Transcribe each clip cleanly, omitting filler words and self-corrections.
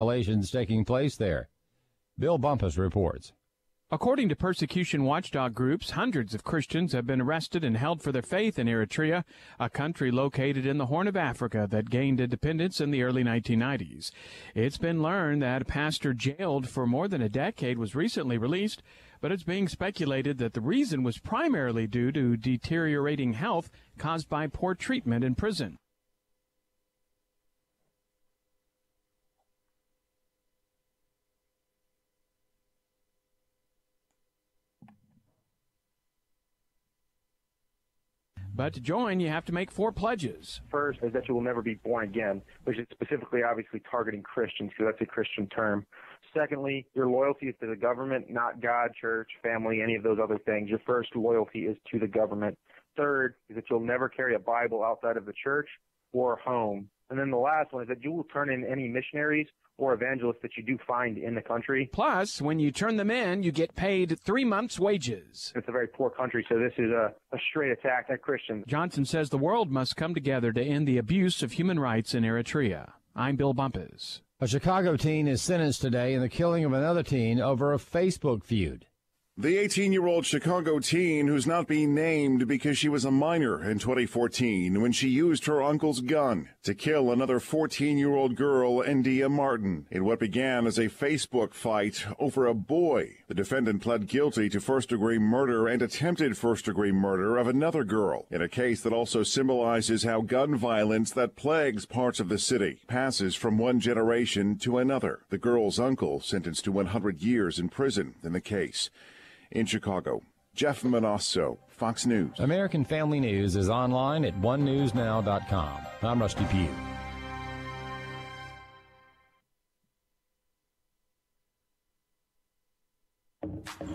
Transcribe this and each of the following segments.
violations taking place there. Bill Bumpus reports. According to persecution watchdog groups, hundreds of Christians have been arrested and held for their faith in Eritrea, a country located in the Horn of Africa that gained independence in the early 1990s. It's been learned that a pastor jailed for more than a decade was recently released, but it's being speculated that the reason was primarily due to deteriorating health caused by poor treatment in prison. But to join, you have to make 4 pledges. First is that you will never be born again, which is specifically obviously targeting Christians because that's a Christian term. Secondly, your loyalty is to the government, not God, church, family, any of those other things. Your first loyalty is to the government. Third is that you'll never carry a Bible outside of the church or home. And then the last one is that you will turn in any missionaries or evangelists that you do find in the country. Plus, when you turn them in, you get paid 3 months' wages. It's a very poor country, so this is a straight attack at Christians. Johnson says the world must come together to end the abuse of human rights in Eritrea. I'm Bill Bumpus. A Chicago teen is sentenced today in the killing of another teen over a Facebook feud. The 18-year-old Chicago teen, who's not being named because she was a minor in 2014 when she used her uncle's gun to kill another 14-year-old girl, India Martin, in what began as a Facebook fight over a boy. The defendant pled guilty to first-degree murder and attempted first-degree murder of another girl in a case that also symbolizes how gun violence that plagues parts of the city passes from one generation to another. The girl's uncle sentenced to 100 years in prison in the case. In Chicago, Jeff Manasso, Fox News. American Family News is online at onenewsnow.com. I'm Rusty Pugh.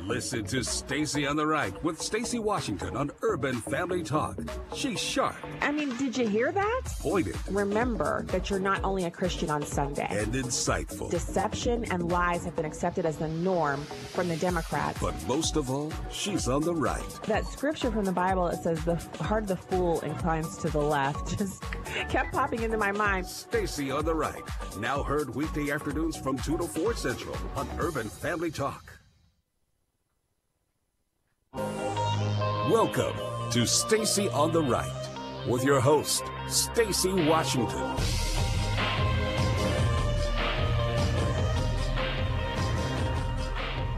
Listen to Stacy on the Right with Stacy Washington on Urban Family Talk. She's sharp. I mean, did you hear that? Pointed. Remember that you're not only a Christian on Sunday. And insightful. Deception and lies have been accepted as the norm from the Democrats. But most of all, she's on the right. That scripture from the Bible, it says the heart of the fool inclines to the left, just kept popping into my mind. Stacy on the Right. Now heard weekday afternoons from 2 to 4 Central on Urban Family Talk. Welcome to Stacy on the Right with your host, Stacy Washington.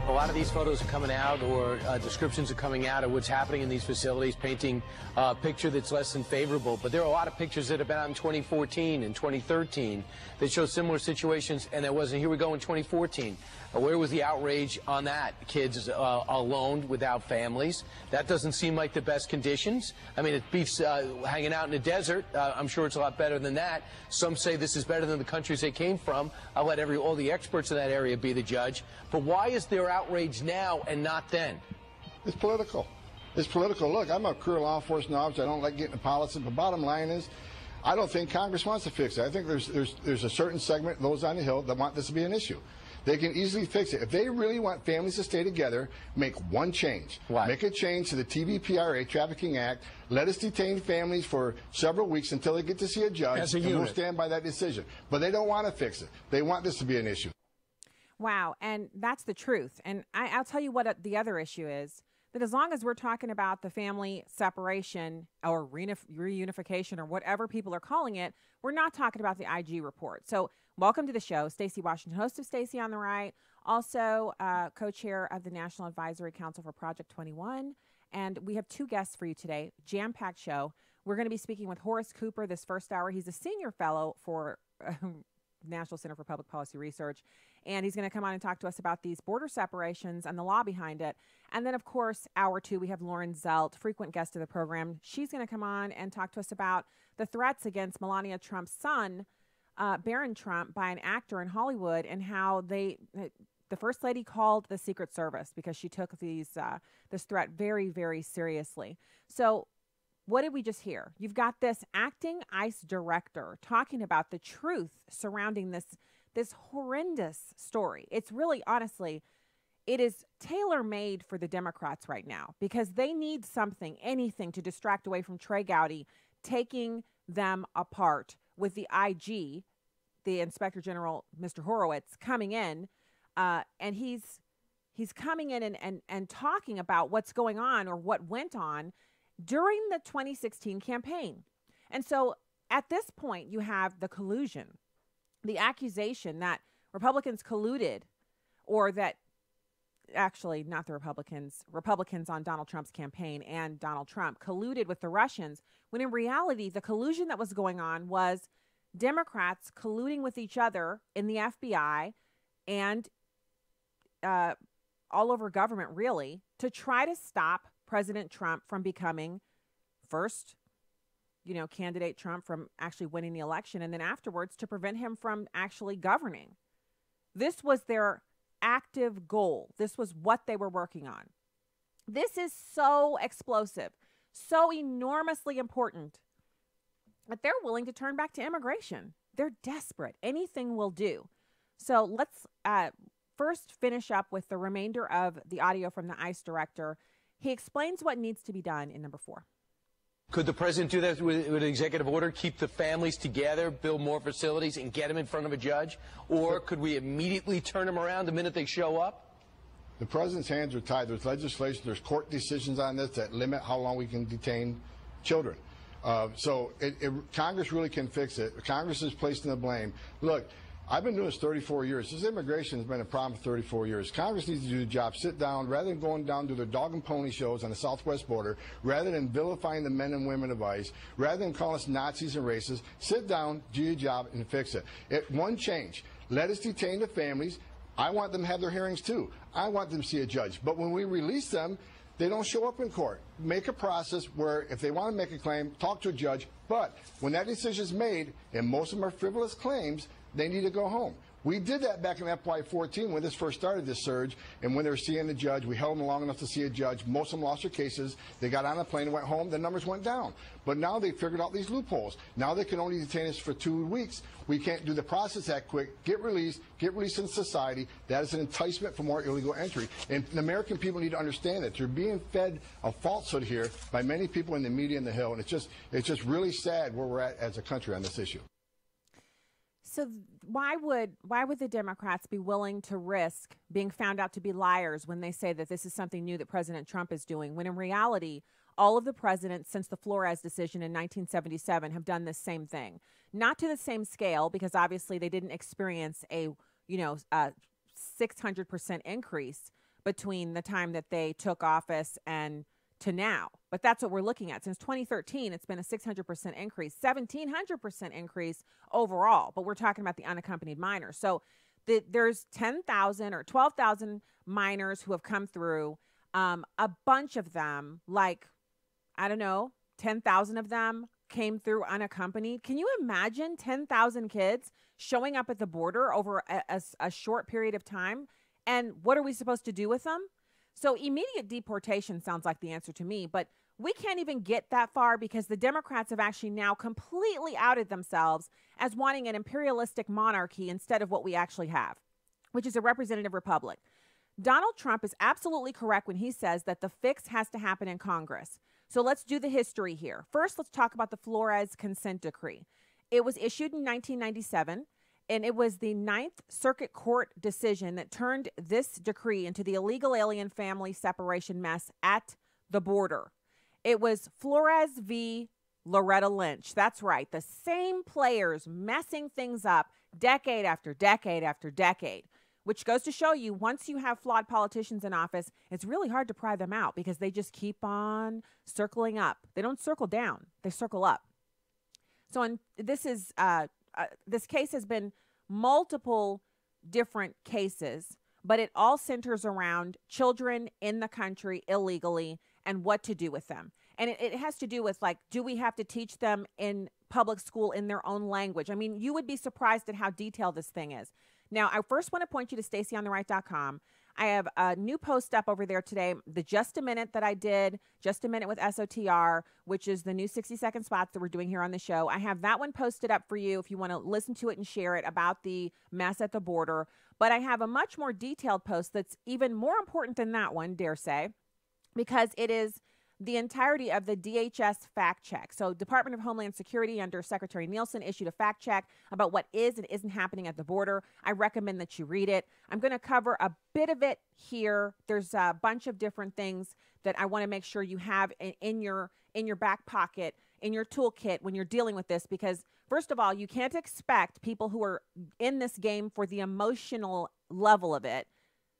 A lot of these photos are coming out, or descriptions are coming out of what's happening in these facilities, painting a picture that's less than favorable. But there are a lot of pictures that have been out in 2014 and 2013 that show similar situations, and there wasn't. Here we go in 2014. Where was the outrage on that? Kids alone without families. That doesn't seem like the best conditions. I mean, it beats hanging out in the desert. I'm sure it's a lot better than that. Some say this is better than the countries they came from. I'll let all the experts in that area be the judge. But why is there outrage now and not then? It's political. It's political. Look, I'm a career law enforcement officer. I don't like getting into politics. But bottom line is, I don't think Congress wants to fix it. I think there's a certain segment, those on the Hill, that want this to be an issue. They can easily fix it. If they really want families to stay together, make one change. What? Make a change to the TVPRA, Trafficking Act. Let us detain families for several weeks until they get to see a judge. As a and unit. we'll stand by that decision. But they don't want to fix it. They want this to be an issue. Wow, and that's the truth. And I'll tell you what the other issue is, that as long as we're talking about the family separation or reunification or whatever people are calling it, we're not talking about the IG report. So welcome to the show, Stacy Washington, host of Stacy on the Right, also co-chair of the National Advisory Council for Project 21. And we have 2 guests for you today, jam-packed show. We're going to be speaking with Horace Cooper this first hour. He's a senior fellow for National Center for Public Policy Research, and he's going to come on and talk to us about these border separations and the law behind it. And then, of course, hour 2, we have Lauren Zelt, frequent guest of the program. She's going to come on and talk to us about the threats against Melania Trump's son, Barron Trump, by an actor in Hollywood, and how the First Lady called the Secret Service because she took this threat very, very seriously. So what did we just hear? You've got this acting ICE director talking about the truth surrounding this horrendous story. It's really, honestly, it is tailor-made for the Democrats right now because they need something, anything to distract away from Trey Gowdy taking them apart with the IG the Inspector General, Mr. Horace, coming in, and he's coming in and talking about what's going on or what went on during the 2016 campaign. And so at this point, you have the collusion, the accusation that Republicans colluded, or that actually not the Republicans on Donald Trump's campaign and Donald Trump colluded with the Russians, when in reality, the collusion that was going on was Democrats colluding with each other in the FBI and all over government, really, to try to stop President Trump from becoming first, candidate Trump from actually winning the election, and then afterwards to prevent him from actually governing. This was their active goal. This was what they were working on. This is so explosive, so enormously important that they're willing to turn back to immigration. They're desperate. Anything will do. So let's first finish up with the remainder of the audio from the ICE director. He explains what needs to be done in number 4. Could the president do that with an executive order, keep the families together, build more facilities, and get them in front of a judge? Or could we immediately turn them around the minute they show up? The president's hands are tied. There's legislation, there's court decisions on this that limit how long we can detain children. So Congress really can fix it. Congress is placing the blame. Look, I've been doing this 34 years. This immigration has been a problem for 34 years. Congress needs to do the job. Sit down, rather than going down to their dog and pony shows on the southwest border, rather than vilifying the men and women of ICE, rather than calling us Nazis and racists, sit down, do your job, and fix it. One change. Let us detain the families. I want them to have their hearings, too. I want them to see a judge. But when we release them, they don't show up in court. Make a process where if they want to make a claim, talk to a judge. But when that decision is made, and most of them are frivolous claims, they need to go home. We did that back in FY14 when this first started, this surge, and when they were seeing the judge, we held them long enough to see a judge. Most of them lost their cases. They got on a plane and went home. The numbers went down. But now they figured out these loopholes. Now they can only detain us for 2 weeks. We can't do the process that quick. Get released in society. That is an enticement for more illegal entry. And the American people need to understand that. They're being fed a falsehood here by many people in the media and the Hill, and it's just really sad where we're at as a country on this issue. So why would the Democrats be willing to risk being found out to be liars when they say that this is something new that President Trump is doing, when in reality, all of the presidents since the Flores decision in 1977 have done this same thing? Not to the same scale, because obviously they didn't experience a 600% increase between the time that they took office and to now. But that's what we're looking at. Since 2013, it's been a 600% increase, 1,700% increase overall. But we're talking about the unaccompanied minors. So there's 10,000 or 12,000 minors who have come through. A bunch of them, 10,000 of them came through unaccompanied. Can you imagine 10,000 kids showing up at the border over a short period of time? And what are we supposed to do with them? So immediate deportation sounds like the answer to me, but we can't even get that far because the Democrats have actually now completely outed themselves as wanting an imperialistic monarchy instead of what we actually have, which is a representative republic. Donald Trump is absolutely correct when he says that the fix has to happen in Congress. So let's do the history here. First, let's talk about the Flores consent decree. It was issued in 1997. And it was the Ninth Circuit Court decision that turned this decree into the illegal alien family separation mess at the border. It was Flores v. Loretta Lynch. That's right. The same players messing things up decade after decade after decade, which goes to show you once you have flawed politicians in office, it's really hard to pry them out because they just keep on circling up. They don't circle down. They circle up. So this case has been multiple different cases, but it all centers around children in the country illegally and what to do with them. And it has to do with, do we have to teach them in public school in their own language? I mean, you would be surprised at how detailed this thing is. Now, I first want to point you to StaceyOnTheRight.com. I have a new post up over there today, the Just a Minute that I did, Just a Minute with SOTR, which is the new 60-second spots that we're doing here on the show. I have that one posted up for you if you want to listen to it and share it about the mess at the border. But I have a much more detailed post that's even more important than that one, dare say, because it is the entirety of the DHS fact check. So Department of Homeland Security under Secretary Nielsen issued a fact check about what is and isn't happening at the border. I recommend that you read it. I'm going to cover a bit of it here. There's a bunch of different things that I want to make sure you have in your back pocket, in your toolkit when you're dealing with this, because first of all, you can't expect people who are in this game for the emotional level of it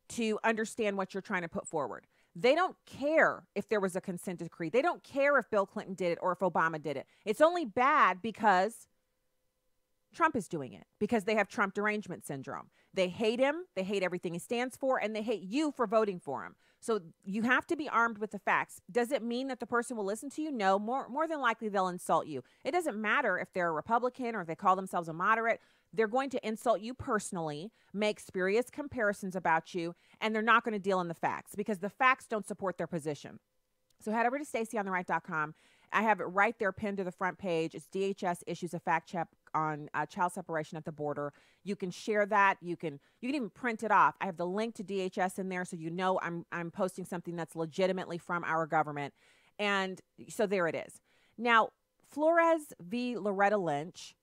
to understand what you're trying to put forward. They don't care if there was a consent decree. They don't care if Bill Clinton did it or if Obama did it. It's only bad because Trump is doing it, because they have Trump derangement syndrome. They hate him. They hate everything he stands for, and they hate you for voting for him. So you have to be armed with the facts. Does it mean that the person will listen to you? No, more than likely they'll insult you. It doesn't matter if they're a Republican or if they call themselves a moderate. They're going to insult you personally, make spurious comparisons about you, and they're not going to deal in the facts because the facts don't support their position. So head over to StaceyOnTheRight.com. I have it right there pinned to the front page. It's DHS issues a fact check on child separation at the border. You can share that. You can even print it off. I have the link to DHS in there, so you know I'm posting something that's legitimately from our government. And so there it is. Now, Flores v. Loretta Lynch,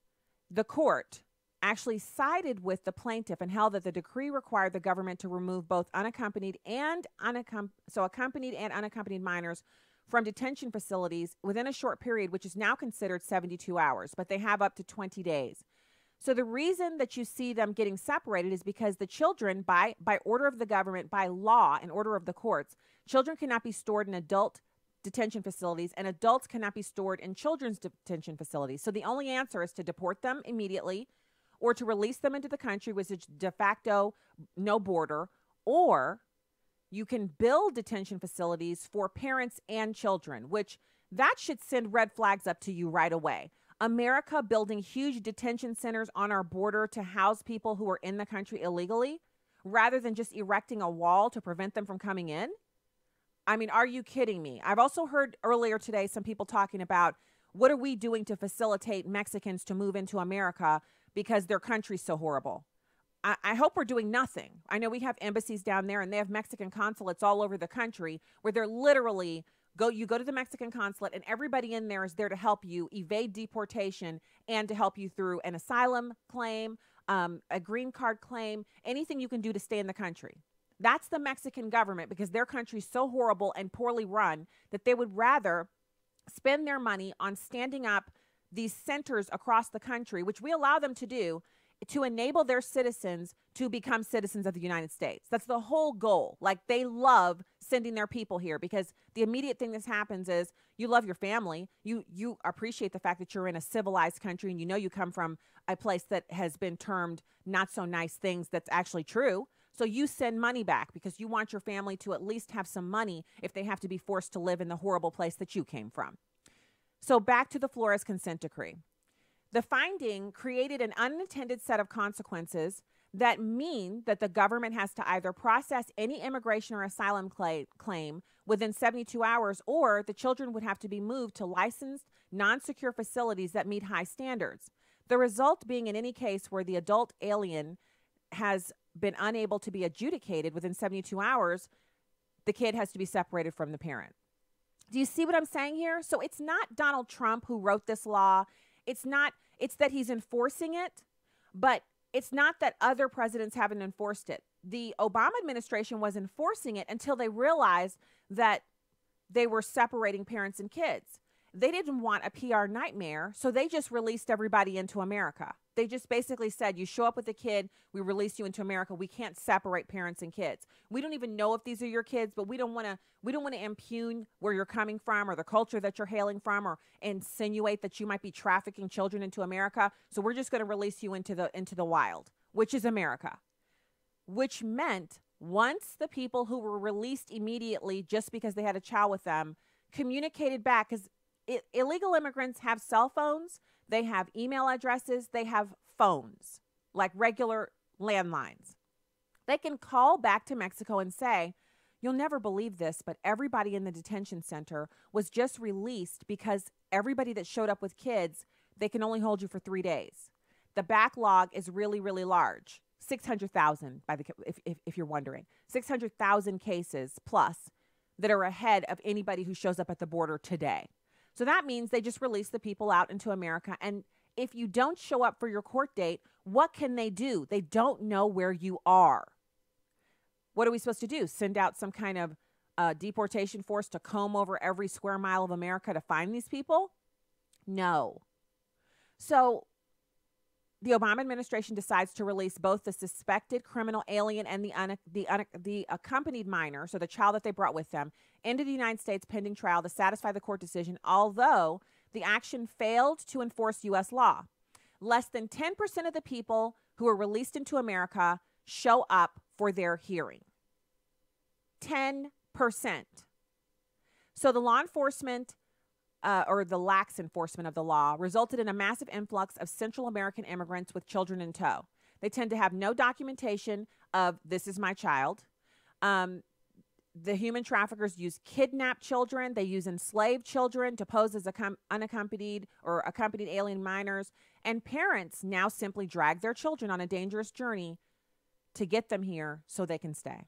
the court actually sided with the plaintiff and held that the decree required the government to remove both accompanied and unaccompanied minors from detention facilities within a short period, which is now considered 72 hours, but they have up to 20 days. So the reason that you see them getting separated is because the children, by order of the government, by law and order of the courts, children cannot be stored in adult detention facilities and adults cannot be stored in children's detention facilities. So the only answer is to deport them immediately or to release them into the country, which is de facto no border, or you can build detention facilities for parents and children, which that should send red flags up to you right away. America building huge detention centers on our border to house people who are in the country illegally, rather than just erecting a wall to prevent them from coming in. I mean, are you kidding me? I've also heard earlier today some people talking about what are we doing to facilitate Mexicans to move into America because their country's so horrible. I hope we're doing nothing. I know we have embassies down there and they have Mexican consulates all over the country where they're literally you go to the Mexican consulate and everybody in there is there to help you evade deportation and to help you through an asylum claim, a green card claim, anything you can do to stay in the country. That's the Mexican government, because their country's so horrible and poorly run that they would rather spend their money on standing up these centers across the country, which we allow them to do, to enable their citizens to become citizens of the United States. That's the whole goal. Like, they love sending their people here because the immediate thing that happens is you love your family. You appreciate the fact that you're in a civilized country and you know you come from a place that has been termed not so nice things that's actually true. So you send money back because you want your family to at least have some money if they have to be forced to live in the horrible place that you came from. So back to the Flores consent decree. The finding created an unintended set of consequences that mean that the government has to either process any immigration or asylum claim within 72 hours, or the children would have to be moved to licensed, non-secure facilities that meet high standards. The result being, in any case where the adult alien has been unable to be adjudicated within 72 hours, the kid has to be separated from the parent. Do you see what I'm saying here? So it's not Donald Trump who wrote this law. It's that he's enforcing it, but it's not that other presidents haven't enforced it. The Obama administration was enforcing it until they realized that they were separating parents and kids. They didn't want a PR nightmare, so they just released everybody into America. They just basically said, you show up with a kid, we release you into America. We can't separate parents and kids. We don't even know if these are your kids, but we don't want to impugn where you're coming from or the culture that you're hailing from, or insinuate that you might be trafficking children into America. So we're just going to release you into the wild, which is America. Which meant once the people who were released immediately just because they had a child with them communicated back, because illegal immigrants have cell phones, they have email addresses, they have phones, like regular landlines. They can call back to Mexico and say, you'll never believe this, but everybody in the detention center was just released because everybody that showed up with kids, they can only hold you for 3 days. The backlog is really, really large. 600,000, if you're wondering. 600,000 cases plus that are ahead of anybody who shows up at the border today. So that means they just release the people out into America. And if you don't show up for your court date, what can they do? They don't know where you are. What are we supposed to do? Send out some kind of deportation force to comb over every square mile of America to find these people? No. So the Obama administration decides to release both the suspected criminal alien and the accompanied minor, so the child that they brought with them, into the United States pending trial to satisfy the court decision, although the action failed to enforce U.S. law. Less than 10% of the people who are released into America show up for their hearing. 10%. So the law enforcement or the lax enforcement of the law resulted in a massive influx of Central American immigrants with children in tow. They tend to have no documentation of this is my child. The human traffickers use kidnapped children. They use enslaved children to pose as unaccompanied or accompanied alien minors. And parents now simply drag their children on a dangerous journey to get them here so they can stay.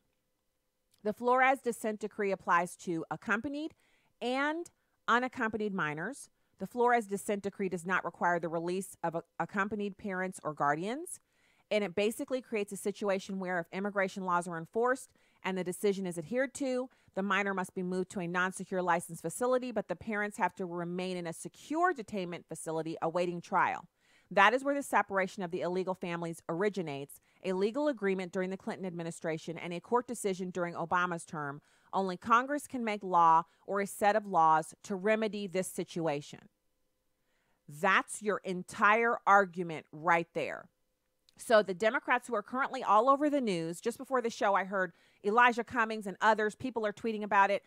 The Flores Descent Decree applies to accompanied and unaccompanied minors. The Flores Descent Decree does not require the release of accompanied parents or guardians. And it basically creates a situation where if immigration laws are enforced and the decision is adhered to, the minor must be moved to a non-secure licensed facility, but the parents have to remain in a secure detainment facility awaiting trial. That is where the separation of the illegal families originates, a legal agreement during the Clinton administration and a court decision during Obama's term. Only Congress can make law or a set of laws to remedy this situation. That's your entire argument right there. So the Democrats who are currently all over the news, just before the show, I heard Elijah Cummings and others, people are tweeting about it.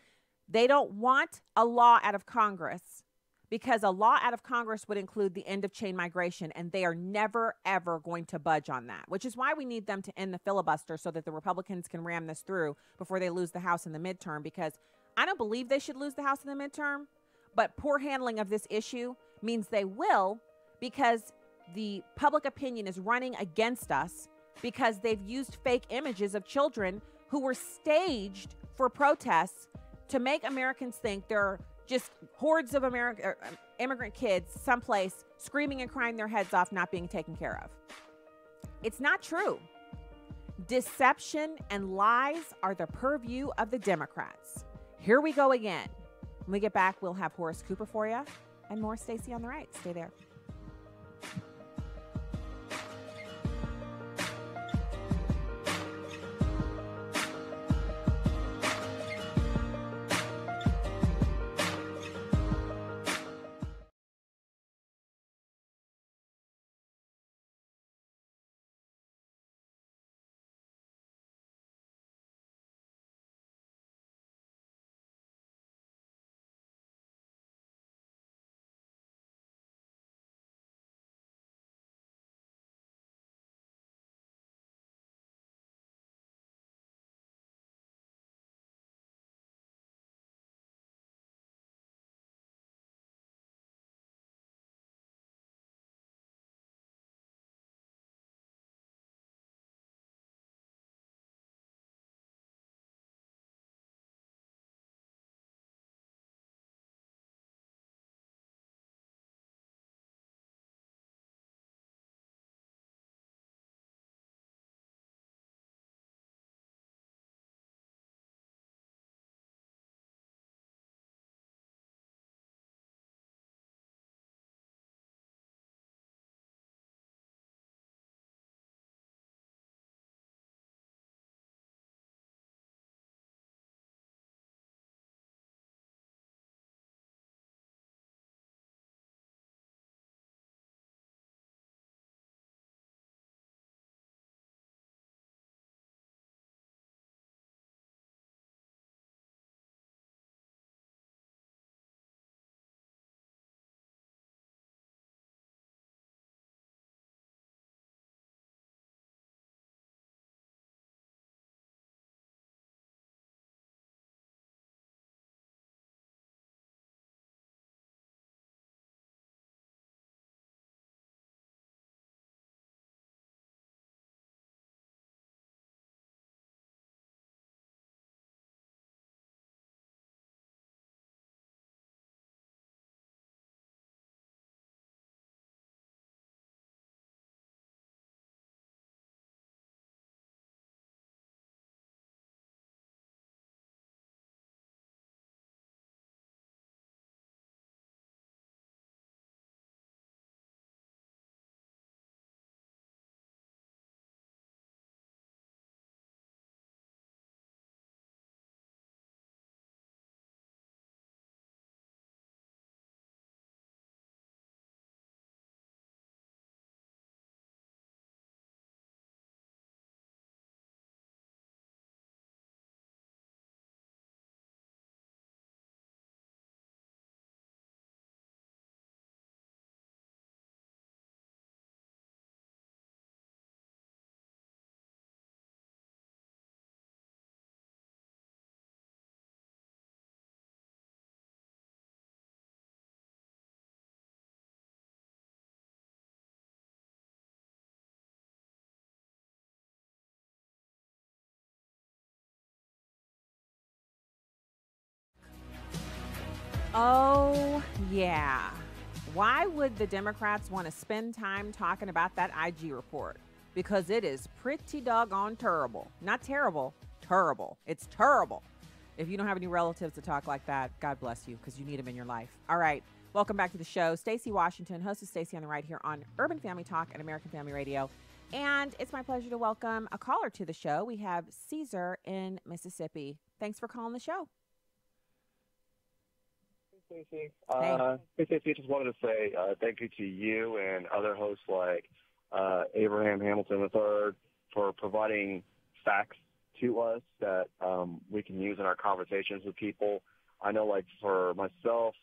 They don't want a law out of Congress because a law out of Congress would include the end of chain migration, and they are never, ever going to budge on that, which is why we need them to end the filibuster so that the Republicans can ram this through before they lose the House in the midterm, because I don't believe they should lose the House in the midterm, but poor handling of this issue means they will, because the public opinion is running against us because they've used fake images of children who were staged for protests to make Americans think there are just hordes of immigrant kids someplace screaming and crying their heads off not being taken care of. It's not true. Deception and lies are the purview of the Democrats. Here we go again. When we get back, we'll have Horace Cooper for you and more Stacey on the Right. Stay there. Oh, yeah. Why would the Democrats want to spend time talking about that IG report? Because it is pretty doggone terrible. Not terrible, terrible. It's terrible. If you don't have any relatives to talk like that, God bless you, because you need them in your life. All right. Welcome back to the show. Stacey Washington, host of Stacey on the Right here on Urban Family Talk and American Family Radio. And it's my pleasure to welcome a caller to the show. We have Caesar in Mississippi. Thanks for calling the show. Hey, Stacey, I just wanted to say thank you to you and other hosts like Abraham Hamilton III for providing facts to us that we can use in our conversations with people. I know, like, for myself,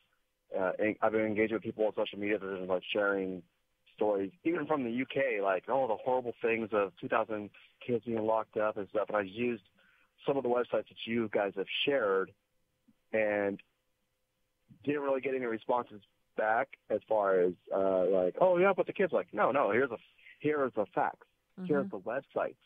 I've been engaged with people on social media that are like sharing stories, even from the UK, like, oh, the horrible things of 2,000 kids being locked up and stuff. And I used some of the websites that you guys have shared and didn't really get any responses back as far as like, oh yeah, but the kids like, no, here are the facts. Mm-hmm. Here's the websites.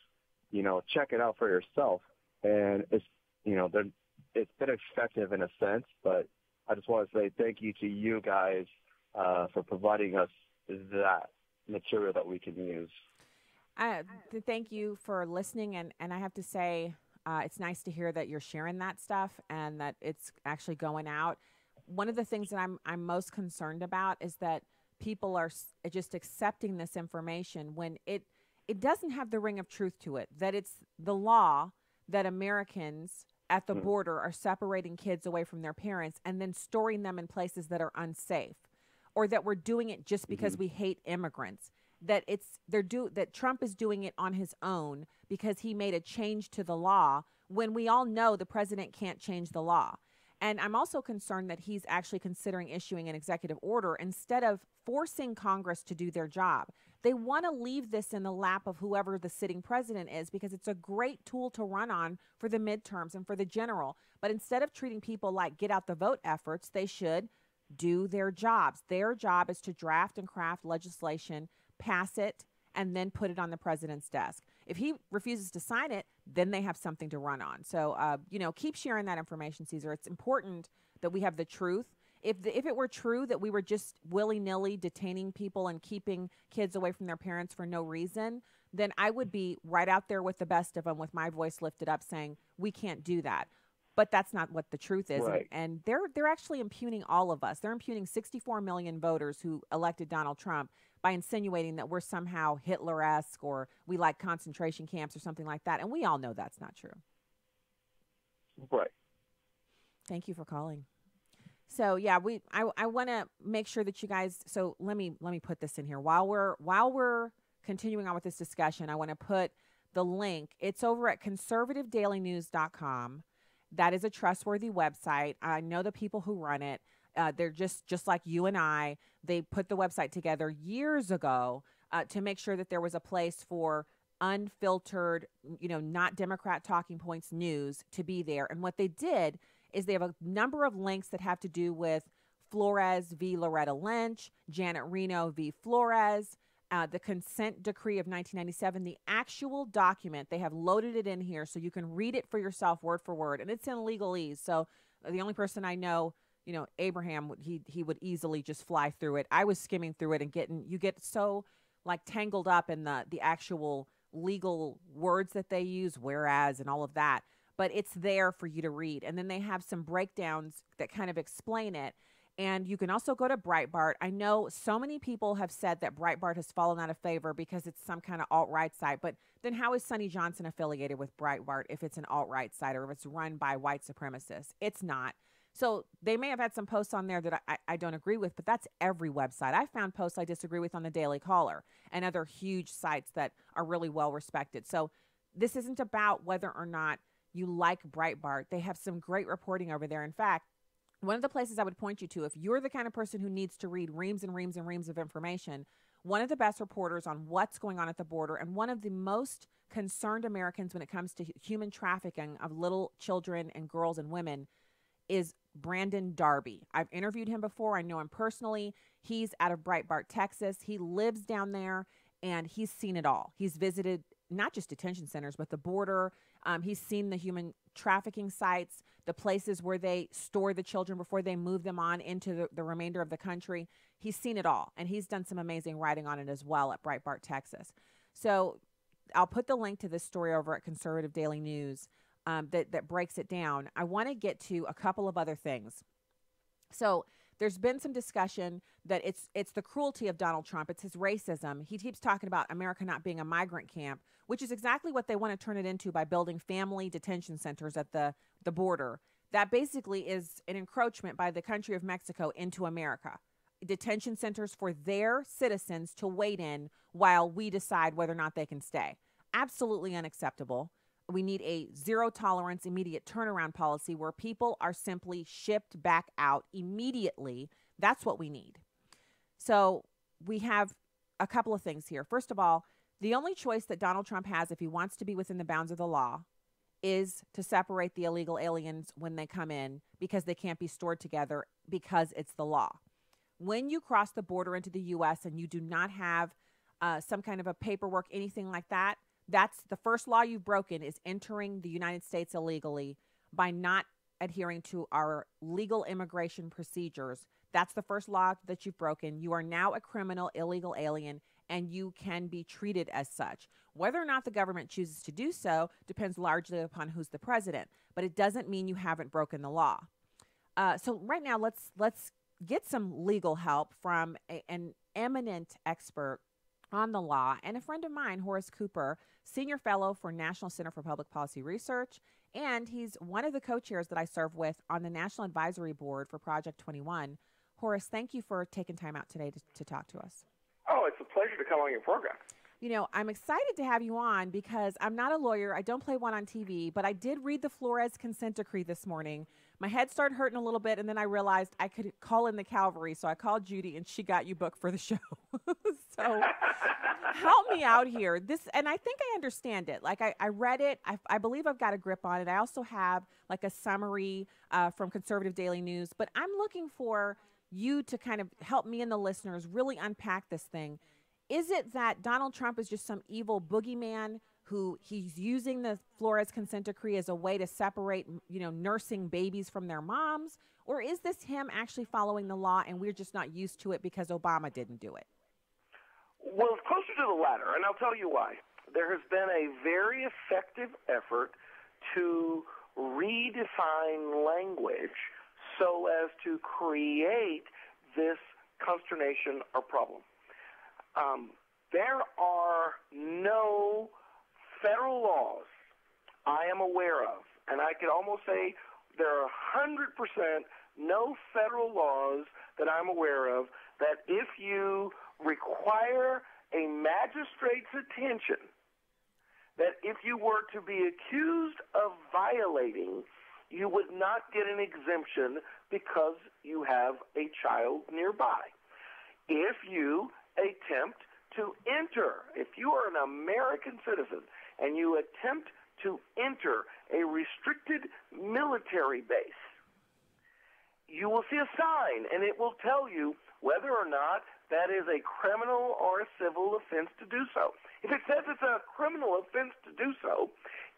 Check it out for yourself. And it's it's been effective in a sense, but I just want to say thank you to you guys for providing us that material that we can use. Thank you for listening, and I have to say it's nice to hear that you're sharing that stuff and that it's actually going out. One of the things that I'm most concerned about is that people are just accepting this information when it doesn't have the ring of truth to it, that it's the law that Americans at the border are separating kids away from their parents and then storing them in places that are unsafe, or that we're doing it just because we hate immigrants, that that Trump is doing it on his own because he made a change to the law when we all know the president can't change the law. And I'm also concerned that he's actually considering issuing an executive order instead of forcing Congress to do their job. They want to leave this in the lap of whoever the sitting president is because it's a great tool to run on for the midterms and for the general. But instead of treating people like get out the vote efforts, they should do their jobs. Their job is to draft and craft legislation, pass it, and then put it on the president's desk. If he refuses to sign it, then they have something to run on. So, keep sharing that information, Caesar. It's important that we have the truth. If it were true that we were just willy-nilly detaining people and keeping kids away from their parents for no reason, then I would be right out there with the best of them with my voice lifted up saying, we can't do that. But that's not what the truth is. Right. And they're actually impugning all of us. They're impugning 64 million voters who elected Donald Trump by insinuating that we're somehow Hitler-esque or we like concentration camps or something like that. And we all know that's not true. Right. Thank you for calling. So yeah, I want to make sure that you guys. So let me put this in here while we're continuing on with this discussion. I want to put the link. It's over at conservativedailynews.com. That is a trustworthy website. I know the people who run it. They're just like you and I. They put the website together years ago to make sure that there was a place for unfiltered, not Democrat talking points news to be there. And what they did is they have a number of links that have to do with Flores v. Loretta Lynch, Janet Reno v. Flores, the consent decree of 1997, the actual document. They have loaded it in here so you can read it for yourself word for word. And it's in legalese. So the only person I know, Abraham, he would easily just fly through it. I was skimming through it and you get so like tangled up in the actual legal words that they use, whereas and all of that. But it's there for you to read. And then they have some breakdowns that kind of explain it. And you can also go to Breitbart. I know so many people have said that Breitbart has fallen out of favor because it's some kind of alt-right site. But then how is Sonny Johnson affiliated with Breitbart if it's an alt-right site or if it's run by white supremacists? It's not. So they may have had some posts on there that I don't agree with, but that's every website. I found posts I disagree with on the Daily Caller and other huge sites that are really well respected. So this isn't about whether or not you like Breitbart. They have some great reporting over there. In fact, one of the places I would point you to, if you're the kind of person who needs to read reams and reams and reams of information, one of the best reporters on what's going on at the border and one of the most concerned Americans when it comes to human trafficking of little children and girls and women is Brandon Darby. I've interviewed him before. I know him personally. He's out of Breitbart, Texas. He lives down there and he's seen it all. He's visited not just detention centers, but the border. He's seen the human trafficking sites, the places where they store the children before they move them on into the remainder of the country. He's seen it all, and he's done some amazing writing on it as well at Breitbart, Texas. So I'll put the link to this story over at Conservative Daily News that breaks it down. I want to get to a couple of other things. So there's been some discussion that it's the cruelty of Donald Trump. It's his racism. He keeps talking about America not being a migrant camp, which is exactly what they want to turn it into by building family detention centers at the border. That basically is an encroachment by the country of Mexico into America. Detention centers for their citizens to wait in while we decide whether or not they can stay. Absolutely unacceptable. We need a zero tolerance, immediate turnaround policy where people are simply shipped back out immediately. That's what we need. So we have a couple of things here. First of all, the only choice that Donald Trump has if he wants to be within the bounds of the law is to separate the illegal aliens when they come in because they can't be stored together because it's the law. When you cross the border into the U.S. and you do not have some kind of a paperwork, anything like that, that's the first law you've broken, is entering the United States illegally by not adhering to our legal immigration procedures. That's the first law that you've broken. You are now a criminal, illegal alien, and you can be treated as such. Whether or not the government chooses to do so depends largely upon who's the president, but it doesn't mean you haven't broken the law. So right now, let's get some legal help from an eminent expert on the law and a friend of mine, Horace Cooper, Senior Fellow for National Center for Public Policy Research, and he's one of the co-chairs that I serve with on the National Advisory Board for Project 21. Horace, thank you for taking time out today to talk to us. Oh, it's a pleasure to come on your program. You know, I'm excited to have you on because I'm not a lawyer. I don't play one on TV, but I did read the Flores consent decree this morning. My head started hurting a little bit, and then I realized I could call in the cavalry, so I called Judy, and she got you booked for the show. So help me out here. And I think I understand it. Like, I read it. I believe I've got a grip on it. I also have, like, a summary from Conservative Daily News. But I'm looking for you to kind of help me and the listeners really unpack this thing. Is it that Donald Trump is just some evil boogeyman who he's using the Flores consent decree as a way to separate, nursing babies from their moms? Or is this him actually following the law and we're just not used to it because Obama didn't do it? Well, it's closer to the latter, and I'll tell you why. There has been a very effective effort to redefine language so as to create this consternation or problem. There are no federal laws I am aware of, and I could almost say there are 100% no federal laws that I'm aware of that if you require a magistrate's attention, that if you were to be accused of violating, you would not get an exemption because you have a child nearby. If you attempt to enter, if you are an American citizen and you attempt to enter a restricted military base, you will see a sign and it will tell you whether or not that is a criminal or a civil offense to do so. If it says it's a criminal offense to do so,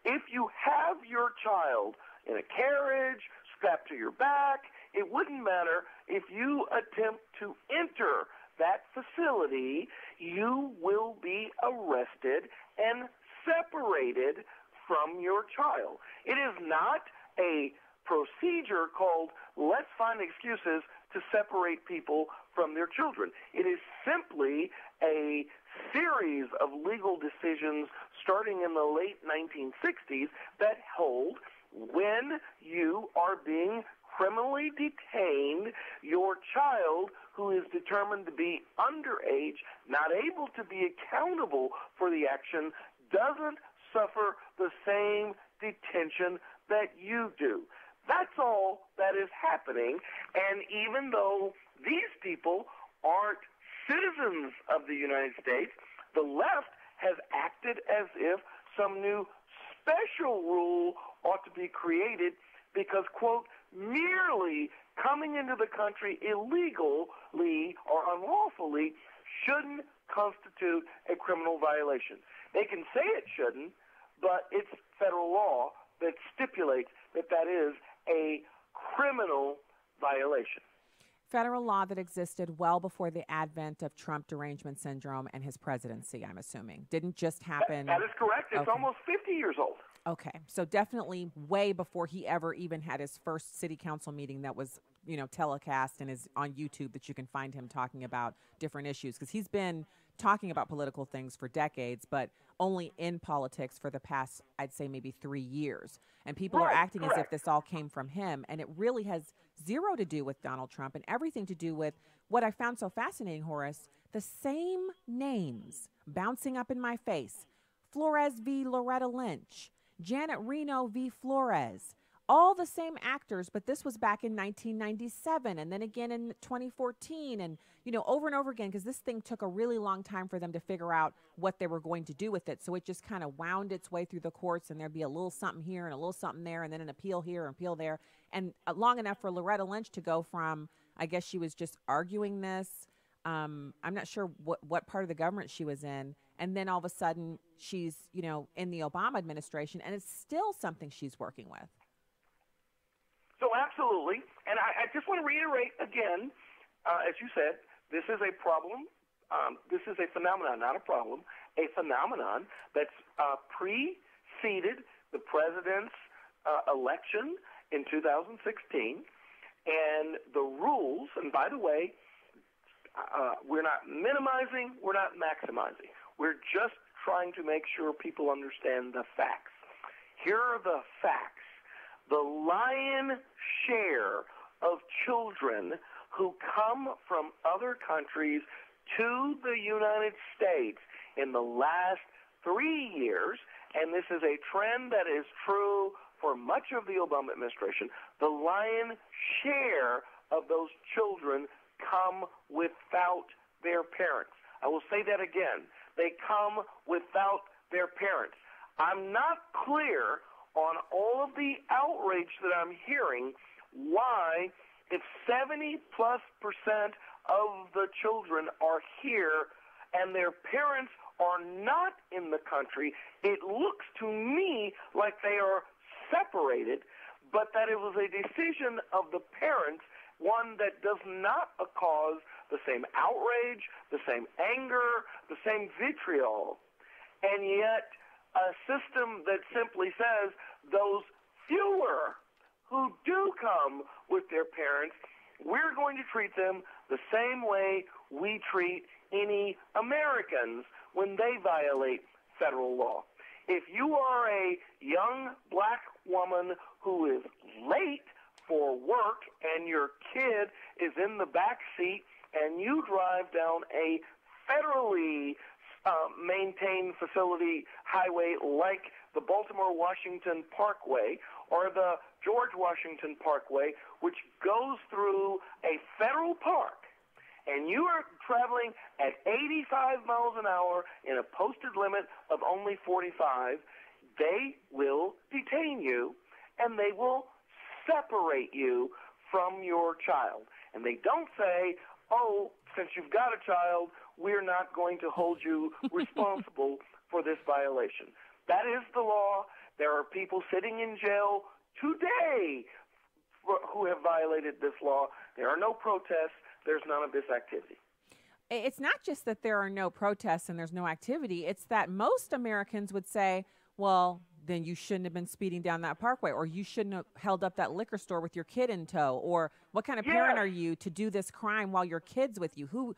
if you have your child in a carriage, strapped to your back, it wouldn't matter. If you attempt to enter that facility, you will be arrested and separated from your child. It is not a procedure called let's find excuses to separate people from their children. It is simply a series of legal decisions starting in the late 1960s that hold when you are being criminally detained, your child, who is determined to be underage, not able to be accountable for the action, doesn't suffer the same detention that you do. That's all that is happening, and even though these people aren't citizens of the United States, the left has acted as if some new special rule ought to be created because, quote, merely coming into the country illegally or unlawfully shouldn't constitute a criminal violation. They can say it shouldn't, but it's federal law that stipulates that that is a criminal violation. Federal law that existed well before the advent of Trump derangement syndrome and his presidency, I'm assuming. Didn't just happen. That is correct. It's Okay. almost 50 years old. Okay. So definitely way before he ever even had his first city council meeting that was, telecast and is on YouTube, that you can find him talking about different issues, because he's been talking about political things for decades, but only in politics for the past, I'd say maybe 3 years. And people are acting as if this all came from him. And it really has zero to do with Donald Trump and everything to do with what I found so fascinating, Horace, the same names bouncing up in my face. Flores v. Loretta Lynch, Janet Reno v. Flores, all the same actors, but this was back in 1997 and then again in 2014 and, over and over again, because this thing took a really long time for them to figure out what they were going to do with it. So it just kind of wound its way through the courts, and there'd be a little something here and a little something there and then an appeal here and appeal there. And long enough for Loretta Lynch to go from, I guess she was just arguing this. I'm not sure what part of the government she was in. And then all of a sudden she's, in the Obama administration, and it's still something she's working with. So absolutely. And I just want to reiterate again, as you said, this is a problem. This is a phenomenon, not a problem, a phenomenon that's preceded the president's election in 2016. And the rules, and by the way, we're not minimizing, we're not maximizing. We're just trying to make sure people understand the facts. Here are the facts. The lion's share of children who come from other countries to the United States in the last 3 years, and this is a trend that is true for much of the Obama administration, the lion's share of those children come without their parents. I will say that again. They come without their parents. I'm not clear on all of the outrage that I'm hearing, why, if 70+% of the children are here and their parents are not in the country, it looks to me like they are separated, but that it was a decision of the parents, one that does not cause the same outrage, the same anger, the same vitriol. And yet, a system that simply says those fewer who do come with their parents, we're going to treat them the same way we treat any Americans when they violate federal law. If you are a young black woman who is late for work and your kid is in the back seat and you drive down a federally maintained facility highway like the Baltimore-Washington Parkway or the George Washington Parkway, which goes through a federal park, and you are traveling at 85 miles an hour in a posted limit of only 45, they will detain you and they will separate you from your child. And they don't say, oh, since you've got a child, we're not going to hold you responsible for this violation. That is the law. There are people sitting in jail today who have violated this law. There are no protests. There's none of this activity. It's not just that there are no protests and there's no activity. It's that most Americans would say, well, then you shouldn't have been speeding down that parkway, or you shouldn't have held up that liquor store with your kid in tow, or what kind of parent are you to do this crime while your kid's with you? Who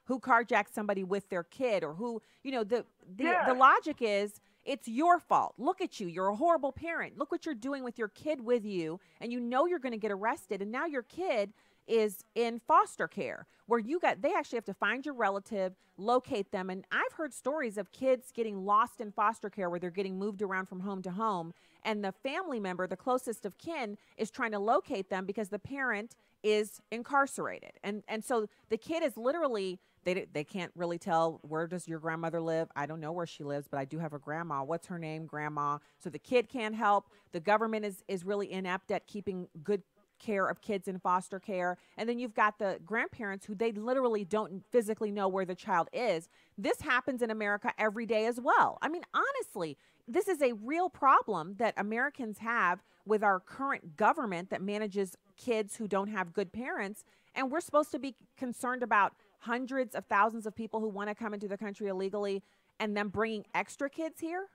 carjacked somebody with their kid, or who, the logic is it's your fault. Look at you. You're a horrible parent. Look what you're doing with your kid with you, and you're going to get arrested, and now your kid is in foster care, where they actually have to find your relative, locate them. And I've heard stories of kids getting lost in foster care where they're getting moved around from home to home, and the family member, the closest of kin, is trying to locate them because the parent is incarcerated. And so the kid is literally, they can't really tell, where does your grandmother live? I don't know where she lives, but I do have a grandma. What's her name? Grandma. So the kid can't help. The government is really inept at keeping good care of kids in foster care. And then you've got the grandparents who they literally don't physically know where the child is. This happens in America every day as well. I mean, honestly, this is a real problem that Americans have with our current government that manages kids who don't have good parents. And we're supposed to be concerned about hundreds of thousands of people who want to come into the country illegally and then bringing extra kids here?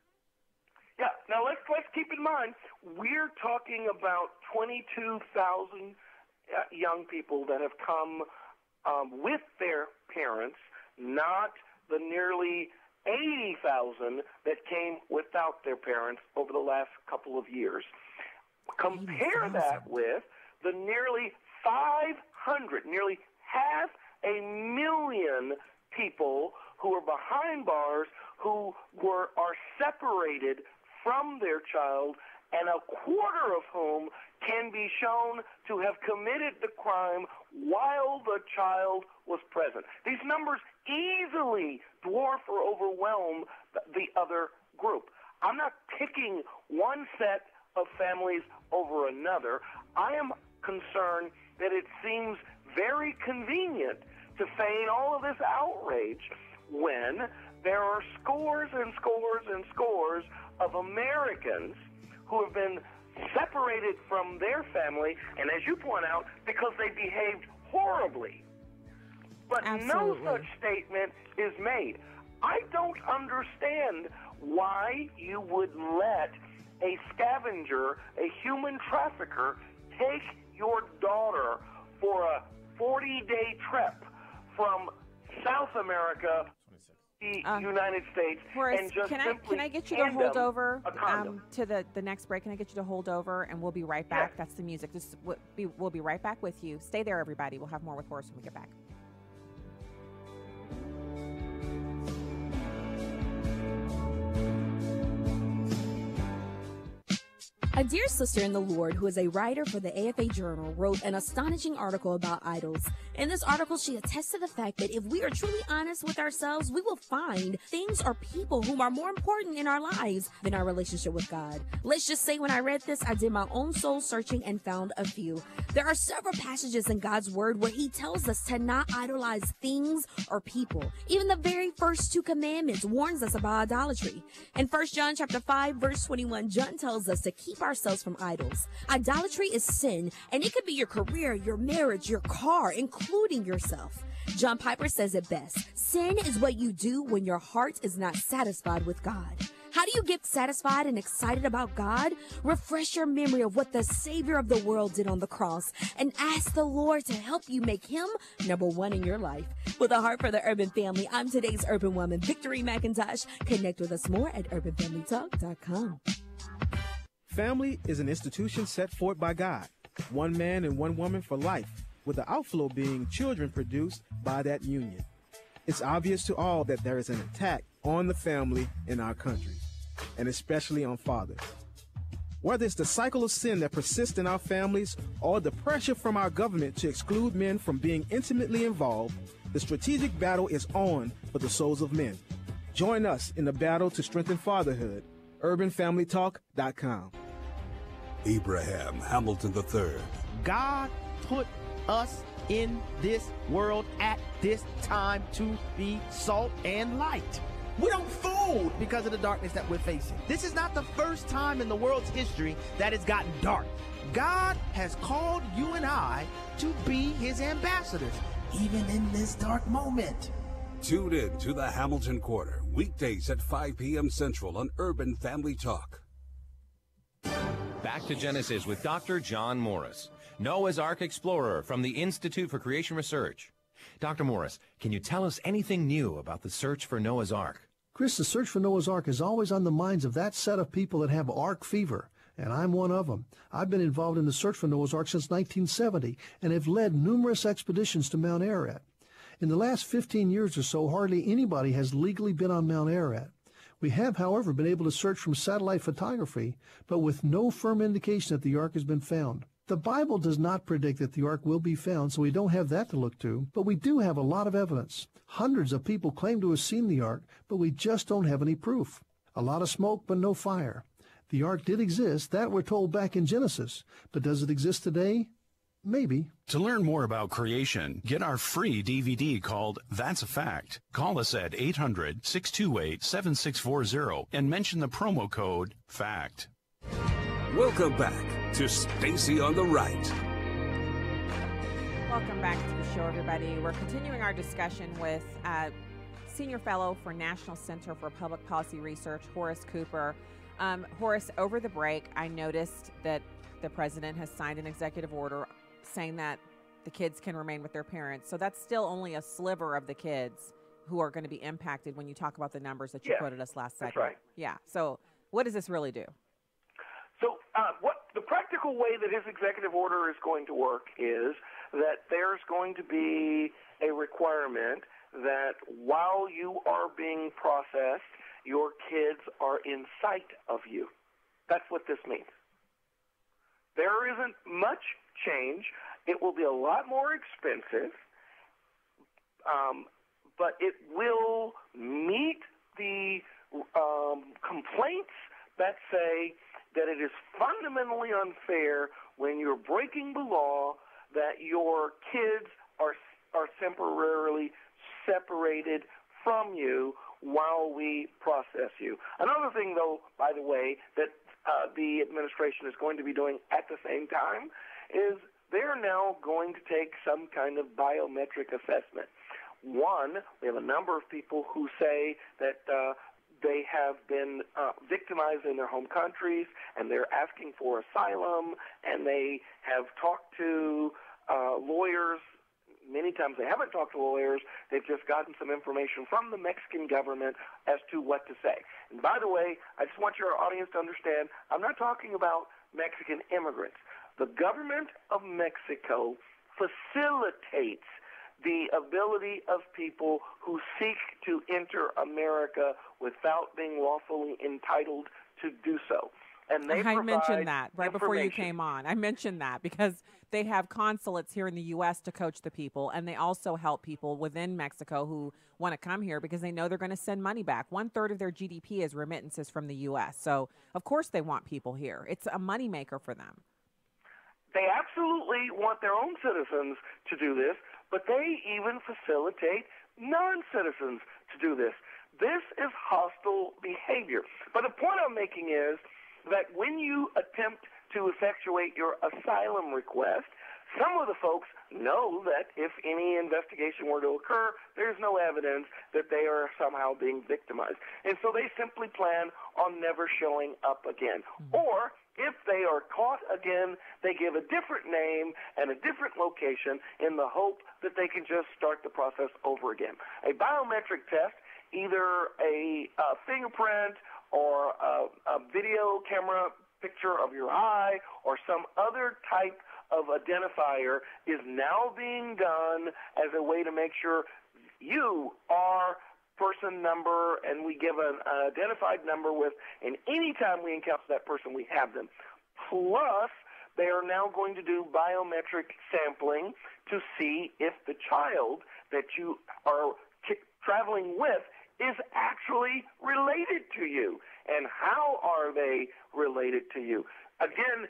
Yeah. Now let's keep in mind we're talking about 22,000 young people that have come with their parents, not the nearly 80,000 that came without their parents over the last couple of years. Compare that with the nearly 500, nearly 500,000 people who are behind bars who are separated from their child, and a quarter of whom can be shown to have committed the crime while the child was present. These numbers easily dwarf or overwhelm the other group. I'm not picking one set of families over another. I am concerned that it seems very convenient to feign all of this outrage when there are scores and scores and scores of Americans who have been separated from their family, and as you point out, because they behaved horribly. But Absolutely. no such statement is made. I don't understand why you would let a scavenger, a human trafficker, take your daughter for a 40-day trip from South America to the United States Horace, and just can simply I get you to hand hold them over a condom. to the next break? Can I get you to hold over, and we'll be right back? Yes. That's the music. We'll be right back with you. Stay there, everybody. We'll have more with Horace when we get back. A dear sister in the Lord, who is a writer for the AFA Journal, wrote an astonishing article about idols. In this article, she attests to the fact that if we are truly honest with ourselves, we will find things or people whom are more important in our lives than our relationship with God. Let's just say when I read this, I did my own soul searching and found a few. There are several passages in God's word where he tells us to not idolize things or people. Even the very first 2 commandments warns us about idolatry. In 1 John chapter 5, verse 21, John tells us to keep ourselves from idols. Idolatry is sin, and it could be your career, your marriage, your car, including yourself. John Piper says it best. Sin is what you do when your heart is not satisfied with God. How do you get satisfied and excited about God? Refresh your memory of what the Savior of the world did on the cross and ask the Lord to help you make him number one in your life. With a heart for the urban family, I'm today's urban woman, Victory McIntosh. Connect with us more at urbanfamilytalk.com. Family is an institution set forth by God, one man and one woman for life, with the outflow being children produced by that union. It's obvious to all that there is an attack on the family in our country, and especially on fathers. Whether it's the cycle of sin that persists in our families or the pressure from our government to exclude men from being intimately involved, the strategic battle is on for the souls of men. Join us in the battle to strengthen fatherhood. UrbanFamilyTalk.com. Abraham Hamilton III. God put us in this world at this time to be salt and light. We don't fold because of the darkness that we're facing. This is not the first time in the world's history that it's gotten dark. God has called you and I to be his ambassadors, even in this dark moment. Tune in to the Hamilton Quarter, weekdays at 5 p.m. Central on Urban Family Talk. Back to Genesis with Dr. John Morris, Noah's Ark explorer from the Institute for Creation Research. Dr. Morris, can you tell us anything new about the search for Noah's Ark? Chris, the search for Noah's Ark is always on the minds of that set of people that have Ark fever, and I'm one of them. I've been involved in the search for Noah's Ark since 1970 and have led numerous expeditions to Mount Ararat. In the last 15 years or so, hardly anybody has legally been on Mount Ararat. We have, however, been able to search from satellite photography, but with no firm indication that the Ark has been found. The Bible does not predict that the Ark will be found, so we don't have that to look to, but we do have a lot of evidence. Hundreds of people claim to have seen the Ark, but we just don't have any proof. A lot of smoke, but no fire. The Ark did exist, that we're told back in Genesis, but does it exist today? Maybe. To learn more about creation, get our free DVD called That's a Fact. Call us at 800-628-7640 and mention the promo code FACT. Welcome back to Stacy on the Right. Welcome back to the show, everybody. We're continuing our discussion with Senior Fellow for National Center for Public Policy Research, Horace Cooper. Horace, over the break, I noticed that the president has signed an executive order saying that the kids can remain with their parents. So that's still only a sliver of the kids who are going to be impacted when you talk about the numbers that you quoted us last segment. That's right. Yeah. So what does this really do? So what the practical way that his executive order is going to work is that there's going to be a requirement that while you are being processed, your kids are in sight of you. That's what this means. There isn't much change. It will be a lot more expensive, but it will meet the complaints that say that it is fundamentally unfair when you're breaking the law that your kids are temporarily separated from you while we process you. Another thing, though, by the way, that the administration is going to be doing at the same time is they're now going to take some kind of biometric assessment. One, we have a number of people who say that they have been victimized in their home countries and they're asking for asylum, and they have talked to lawyers. Many times they haven't talked to lawyers. They've just gotten some information from the Mexican government as to what to say. And by the way, I just want your audience to understand, I'm not talking about Mexican immigrants. The government of Mexico facilitates the ability of people who seek to enter America without being lawfully entitled to do so. And they I mentioned provide that right before you came on. I mentioned that because they have consulates here in the U.S. to coach the people, and they also help people within Mexico who want to come here because they know they're going to send money back. 1/3 of their GDP is remittances from the U.S. So, of course, they want people here. It's a moneymaker for them. They absolutely want their own citizens to do this, but they even facilitate non-citizens to do this. This is hostile behavior. But the point I'm making is that when you attempt to effectuate your asylum request, some of the folks know that if any investigation were to occur, there's no evidence that they are somehow being victimized. And so they simply plan on never showing up again. Or if they are caught again, they give a different name and a different location in the hope that they can just start the process over again. A biometric test, either a fingerprint or a video camera picture of your eye or some other type of identifier, is now being done as a way to make sure you are person number, and we give an identified number with, and anytime we encounter that person, we have them. Plus, they are now going to do biometric sampling to see if the child that you are traveling with is actually related to you, and how are they related to you. Again,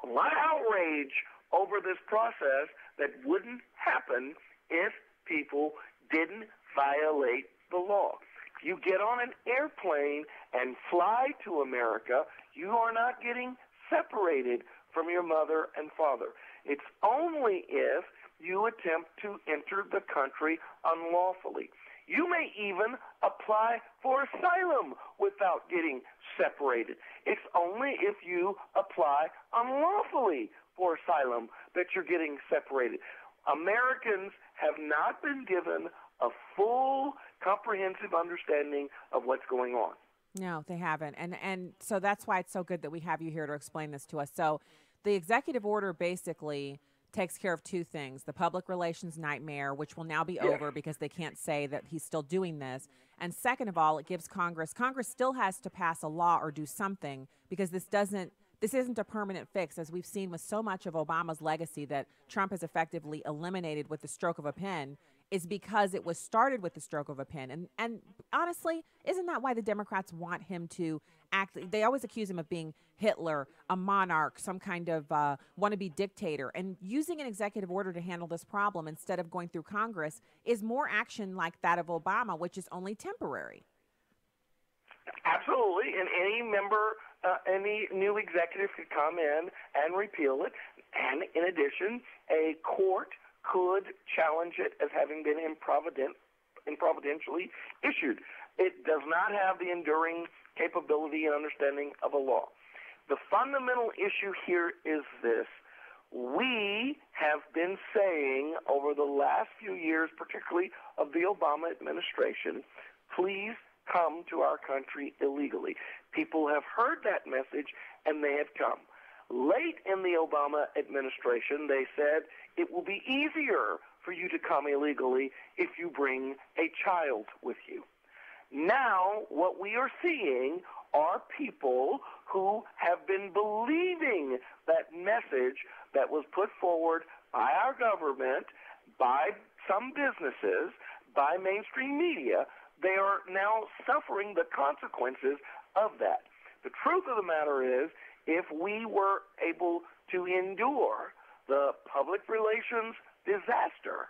a lot of outrage over this process that wouldn't happen if people didn't violate the law. If you get on an airplane and fly to America, you are not getting separated from your mother and father. It's only if you attempt to enter the country unlawfully. You may even apply for asylum without getting separated. It's only if you apply unlawfully for asylum that you're getting separated. Americans have not been given a full, comprehensive understanding of what's going on. No, they haven't. And so that's why it's so good that we have you here to explain this to us. So the executive order basically takes care of two things: the public relations nightmare, which will now be over because they can't say that he's still doing this. And second of all, it gives Congress still has to pass a law or do something, because this isn't a permanent fix, as we've seen with so much of Obama's legacy that Trump has effectively eliminated with the stroke of a pen. is because it was started with the stroke of a pen. And honestly, isn't that why the Democrats want him to act? They always accuse him of being Hitler, a monarch, some kind of wannabe dictator. And using an executive order to handle this problem instead of going through Congress is more action like that of Obama, which is only temporary. Absolutely. And any member, any new executive could come in and repeal it. And in addition, a court could challenge it as having been improvidentially issued. It does not have the enduring capability and understanding of a law. The fundamental issue here is this. We have been saying over the last few years, particularly of the Obama administration, please come to our country illegally. People have heard that message, and they have come. Late in the Obama administration, they said it will be easier for you to come illegally if you bring a child with you. Now, what we are seeing are people who have been believing that message that was put forward by our government, by some businesses, by mainstream media. They are now suffering the consequences of that. The truth of the matter is, if we were able to endure the public relations disaster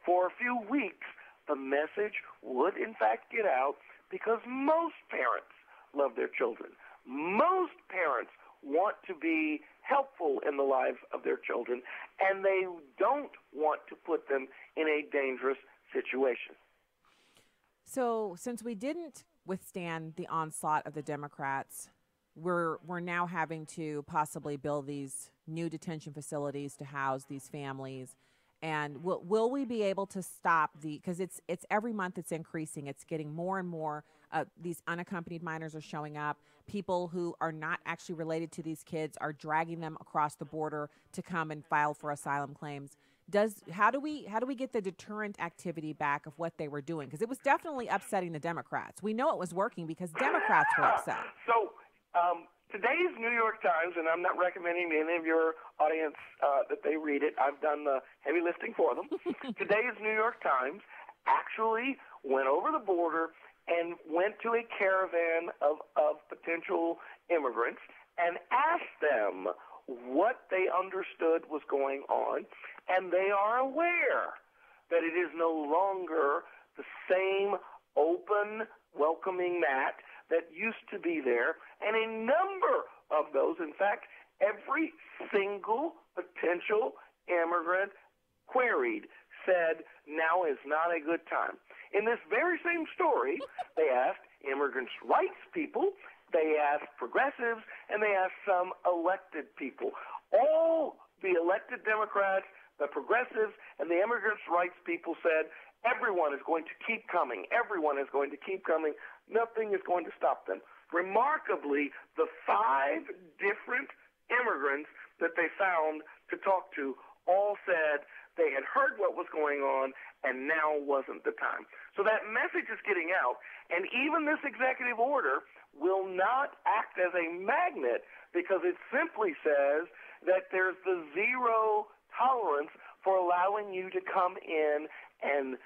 for a few weeks, the message would in fact get out, because most parents love their children. Most parents want to be helpful in the lives of their children, and they don't want to put them in a dangerous situation. So since we didn't withstand the onslaught of the Democrats, we're now having to possibly build these new detention facilities to house these families. And will we be able to stop because it's every month it's increasing. It's getting more and more. These unaccompanied minors are showing up. People who are not actually related to these kids are dragging them across the border to come and file for asylum claims. How do we get the deterrent activity back of what they were doing? Because it was definitely upsetting the Democrats. We know it was working because Democrats were upset. So today's New York Times, and I'm not recommending to any of your audience that they read it. I've done the heavy lifting for them. Today's New York Times actually went over the border and went to a caravan of potential immigrants and asked them what they understood was going on, and they are aware that it is no longer the same open, welcoming mat that used to be there, and a number of those, in fact, every single potential immigrant queried said now is not a good time. In this very same story, they asked immigrants' rights people, they asked progressives, and they asked some elected people. All the elected Democrats, the progressives, and the immigrants' rights people said everyone is going to keep coming. Everyone is going to keep coming. Nothing is going to stop them. Remarkably, the 5 different immigrants that they found to talk to all said they had heard what was going on, and now wasn't the time. So that message is getting out, and even this executive order will not act as a magnet, because it simply says that there's the zero tolerance for allowing you to come in and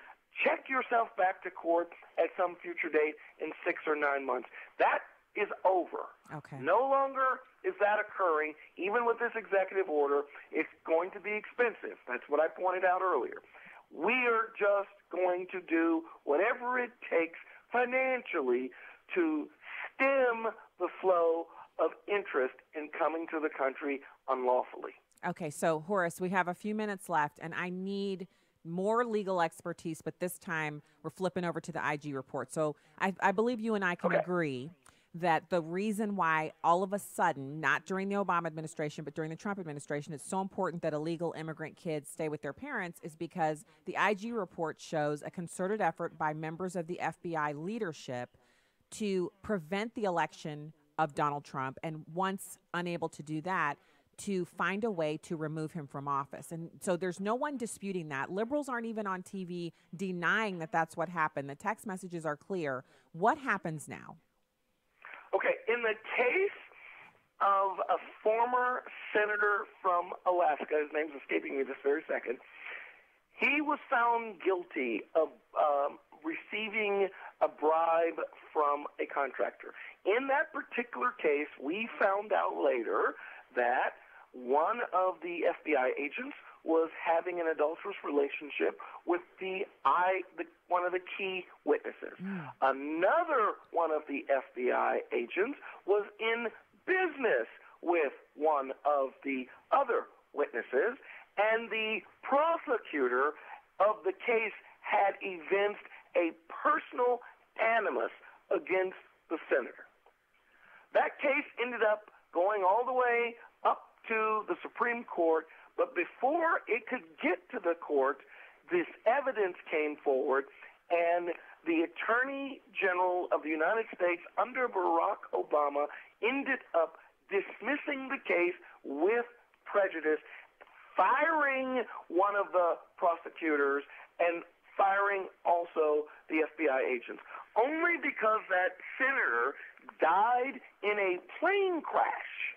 check yourself back to court at some future date in 6 or 9 months. That is over. Okay. No longer is that occurring. Even with this executive order, it's going to be expensive. That's what I pointed out earlier. We are just going to do whatever it takes financially to stem the flow of interest in coming to the country unlawfully. Okay, so Horace, we have a few minutes left, and I need more legal expertise, but this time we're flipping over to the IG report. So I believe you and I can agree that the reason why all of a sudden, not during the Obama administration, but during the Trump administration, it's so important that illegal immigrant kids stay with their parents is because the IG report shows a concerted effort by members of the FBI leadership to prevent the election of Donald Trump, and once unable to do that, to find a way to remove him from office. And so there's no one disputing that. Liberals aren't even on TV denying that that's what happened. The text messages are clear. What happens now? Okay, in the case of a former senator from Alaska, his name's escaping me this very second, He was found guilty of receiving a bribe from a contractor. In that particular case, we found out later that one of the FBI agents was having an adulterous relationship with one of the key witnesses. Another one of the FBI agents was in business with one of the other witnesses, and the prosecutor of the case had evinced a personal animus against the senator. That case ended up going all the way up to the Supreme Court, but before it could get to the court, this evidence came forward, and the Attorney General of the United States under Barack Obama ended up dismissing the case with prejudice, firing one of the prosecutors and firing also the FBI agents, only because that senator died in a plane crash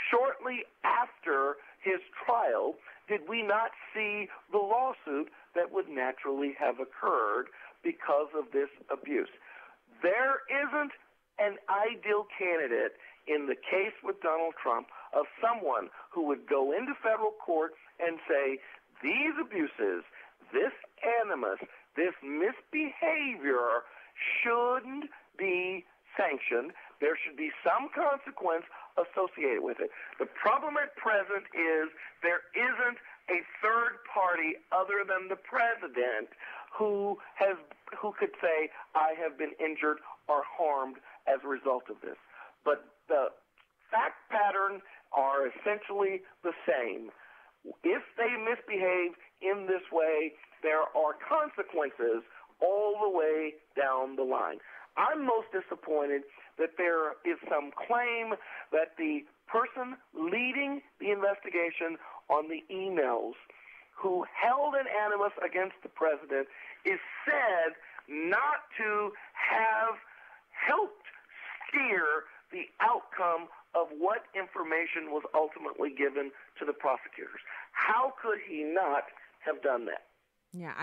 shortly after his trial. Did we not see the lawsuit that would naturally have occurred because of this abuse? There isn't an ideal candidate in the case with Donald Trump of someone who would go into federal court and say, these abuses, this animus, this misbehavior shouldn't be sanctioned. There should be some consequence associated with it. The problem at present is there isn't a third party other than the president who could say, I have been injured or harmed as a result of this. But the fact patterns are essentially the same. If they misbehave in this way, there are consequences all the way down the line. I'm most disappointed that there is some claim that the person leading the investigation on the emails who held an animus against the president is said not to have helped steer the outcome of what information was ultimately given to the prosecutors. How could he not have done that? Yeah,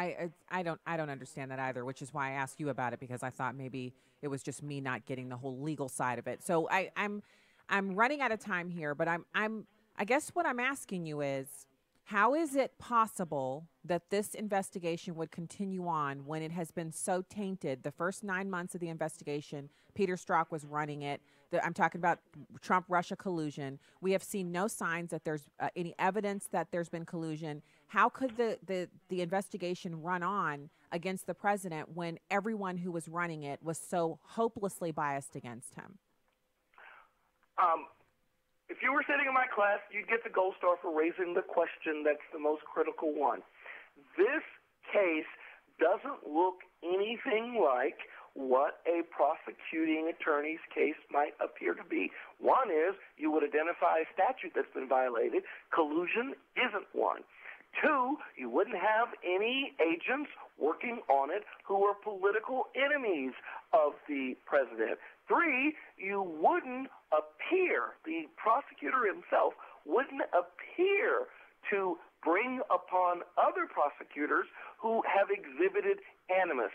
I don't understand that either, which is why I asked you about it, because I thought maybe it was just me not getting the whole legal side of it. So I'm running out of time here, but I guess what I'm asking you is, how is it possible that this investigation would continue on when it has been so tainted? The first 9 months of the investigation, Peter Strzok was running it. I'm talking about Trump-Russia collusion. We have seen no signs that there's any evidence that there's been collusion. How could the investigation run on against the president when everyone who was running it was so hopelessly biased against him? If you were sitting in my class, you'd get the gold star for raising the question that's the most critical one. This case doesn't look anything like what a prosecuting attorney's case might appear to be. One is you would identify a statute that's been violated. Collusion isn't one. Two, you wouldn't have any agents working on it who are political enemies of the president. Three, you wouldn't appear, the prosecutor himself wouldn't appear to bring upon other prosecutors who have exhibited animus.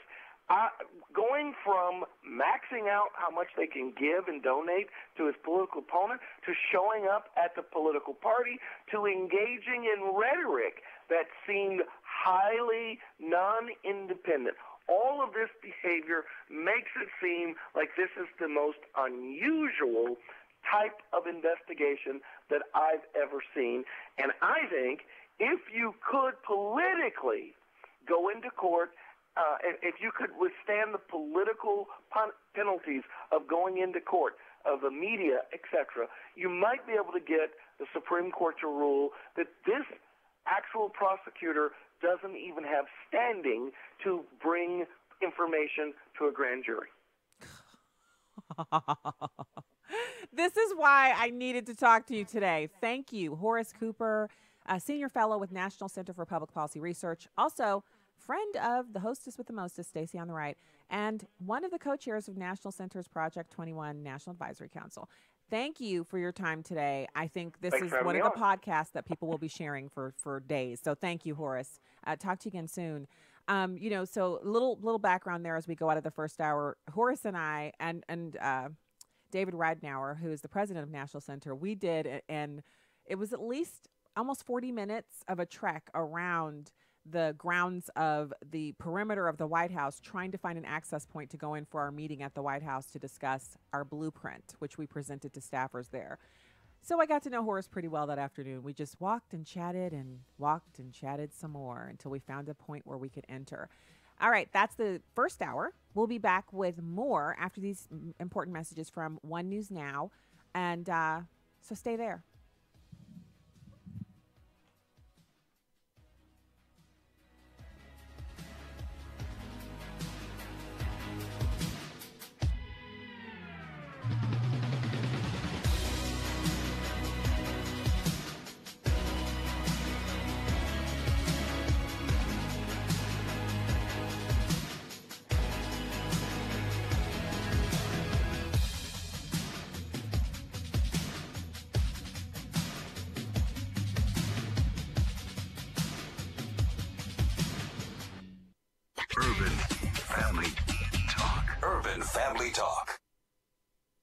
Going from maxing out how much they can give and donate to his political opponent, to showing up at the political party, to engaging in rhetoric that seemed highly non-independent. All of this behavior makes it seem like this is the most unusual type of investigation that I've ever seen. And I think if you could politically go into court, if you could withstand the political penalties of going into court, of the media, etc., you might be able to get the Supreme Court to rule that this actual prosecutor doesn't even have standing to bring information to a grand jury. This is why I needed to talk to you today. Thank you, Horace Cooper, a senior fellow with National Center for Public Policy Research, also friend of the hostess with the mostest, Stacy on the Right, and one of the co-chairs of National Center's Project 21 National Advisory Council. thank you for your time today. I think this Thanks is for having one me of the on. podcasts that people will be sharing for days. So thank you, Horace. Talk to you again soon. So little background there as we go out of the first hour. Horace and I and David Radnauer, who is the president of National Center, we did, and it was at least almost 40 minutes of a trek around the grounds of the perimeter of the White House, trying to find an access point to go in for our meeting at the White House to discuss our blueprint, which we presented to staffers there. So I got to know Horace pretty well that afternoon. We just walked and chatted some more until we found a point where we could enter. All right, that's the first hour. We'll be back with more after these important messages from One News Now. And so stay there. Urban Family Talk. Urban Family Talk.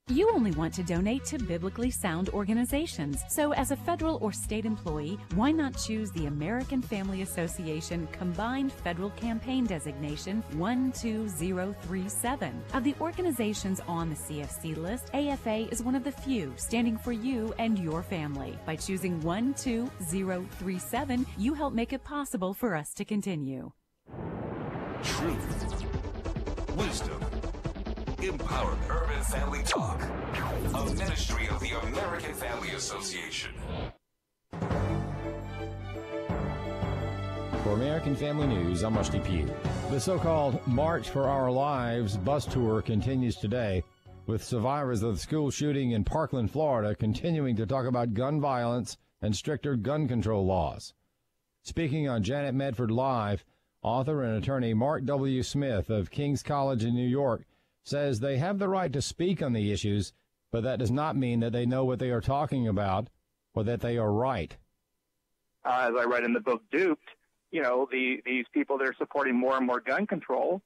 You only want to donate to biblically sound organizations. So as a federal or state employee, why not choose the American Family Association Combined Federal Campaign Designation 12037? Of the organizations on the CFC list, AFA is one of the few standing for you and your family. By choosing 12037, you help make it possible for us to continue. Truth. Wisdom. Empowerment. Urban Family Talk. A ministry of the American Family Association. For American Family News, I'm Rusty Pugh. The so-called March for Our Lives bus tour continues today, with survivors of the school shooting in Parkland, Florida, continuing to talk about gun violence and stricter gun control laws. Speaking on Janet Medford Live, author and attorney Mark W. Smith of King's College in New York says they have the right to speak on the issues, but that does not mean that they know what they are talking about or that they are right. As I read in the book Duped, these people that are supporting more and more gun control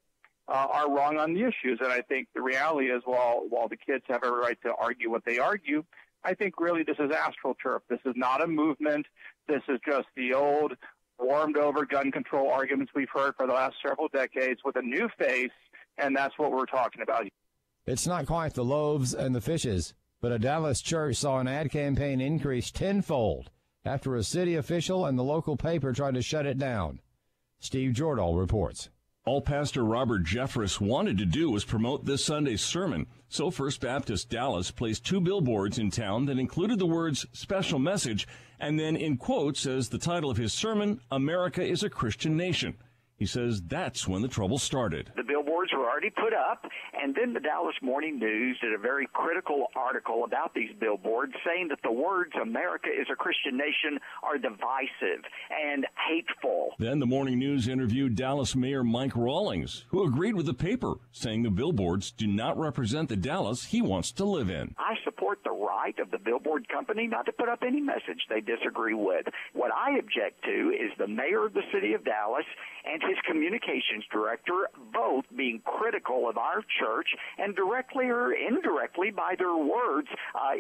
are wrong on the issues. And I think the reality is, while the kids have every right to argue what they argue, I think really this is astroturf. This is not a movement. This is just the old warmed over gun control arguments we've heard for the last several decades with a new face, and that's what we're talking about. It's not quite the loaves and the fishes, but a Dallas church saw an ad campaign increase tenfold after a city official and the local paper tried to shut it down. Steve Jordahl reports. All Pastor Robert Jeffress wanted to do was promote this Sunday's sermon. So First Baptist Dallas placed 2 billboards in town that included the words "special message" and then in quotes as the title of his sermon, "America is a Christian Nation." He says that's when the trouble started. The billboards were already put up, and then the Dallas Morning News did a very critical article about these billboards, saying that the words "America is a Christian Nation" are divisive and hateful. Then the Morning News interviewed Dallas Mayor Mike Rawlings, who agreed with the paper, saying the billboards do not represent the Dallas he wants to live in. I support the right of the billboard company not to put up any message they disagree with. What I object to is the mayor of the city of Dallas and his communications director both being critical of our church and directly or indirectly by their words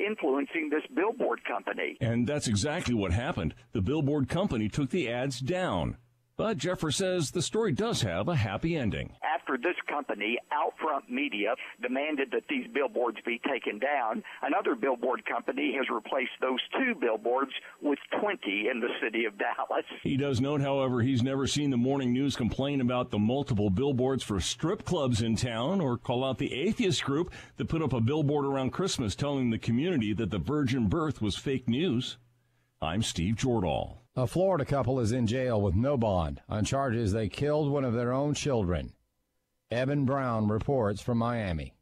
influencing this billboard company. And that's exactly what happened. The billboard company took the ads down. But Jeffress says the story does have a happy ending. After this company, Outfront Media, demanded that these billboards be taken down, another billboard company has replaced those 2 billboards with 20 in the city of Dallas. He does note, however, he's never seen the Morning News complain about the multiple billboards for strip clubs in town or call out the atheist group that put up a billboard around Christmas telling the community that the virgin birth was fake news. I'm Steve Jordahl. A Florida couple is in jail with no bond on charges they killed one of their own children. Evan Brown reports from Miami.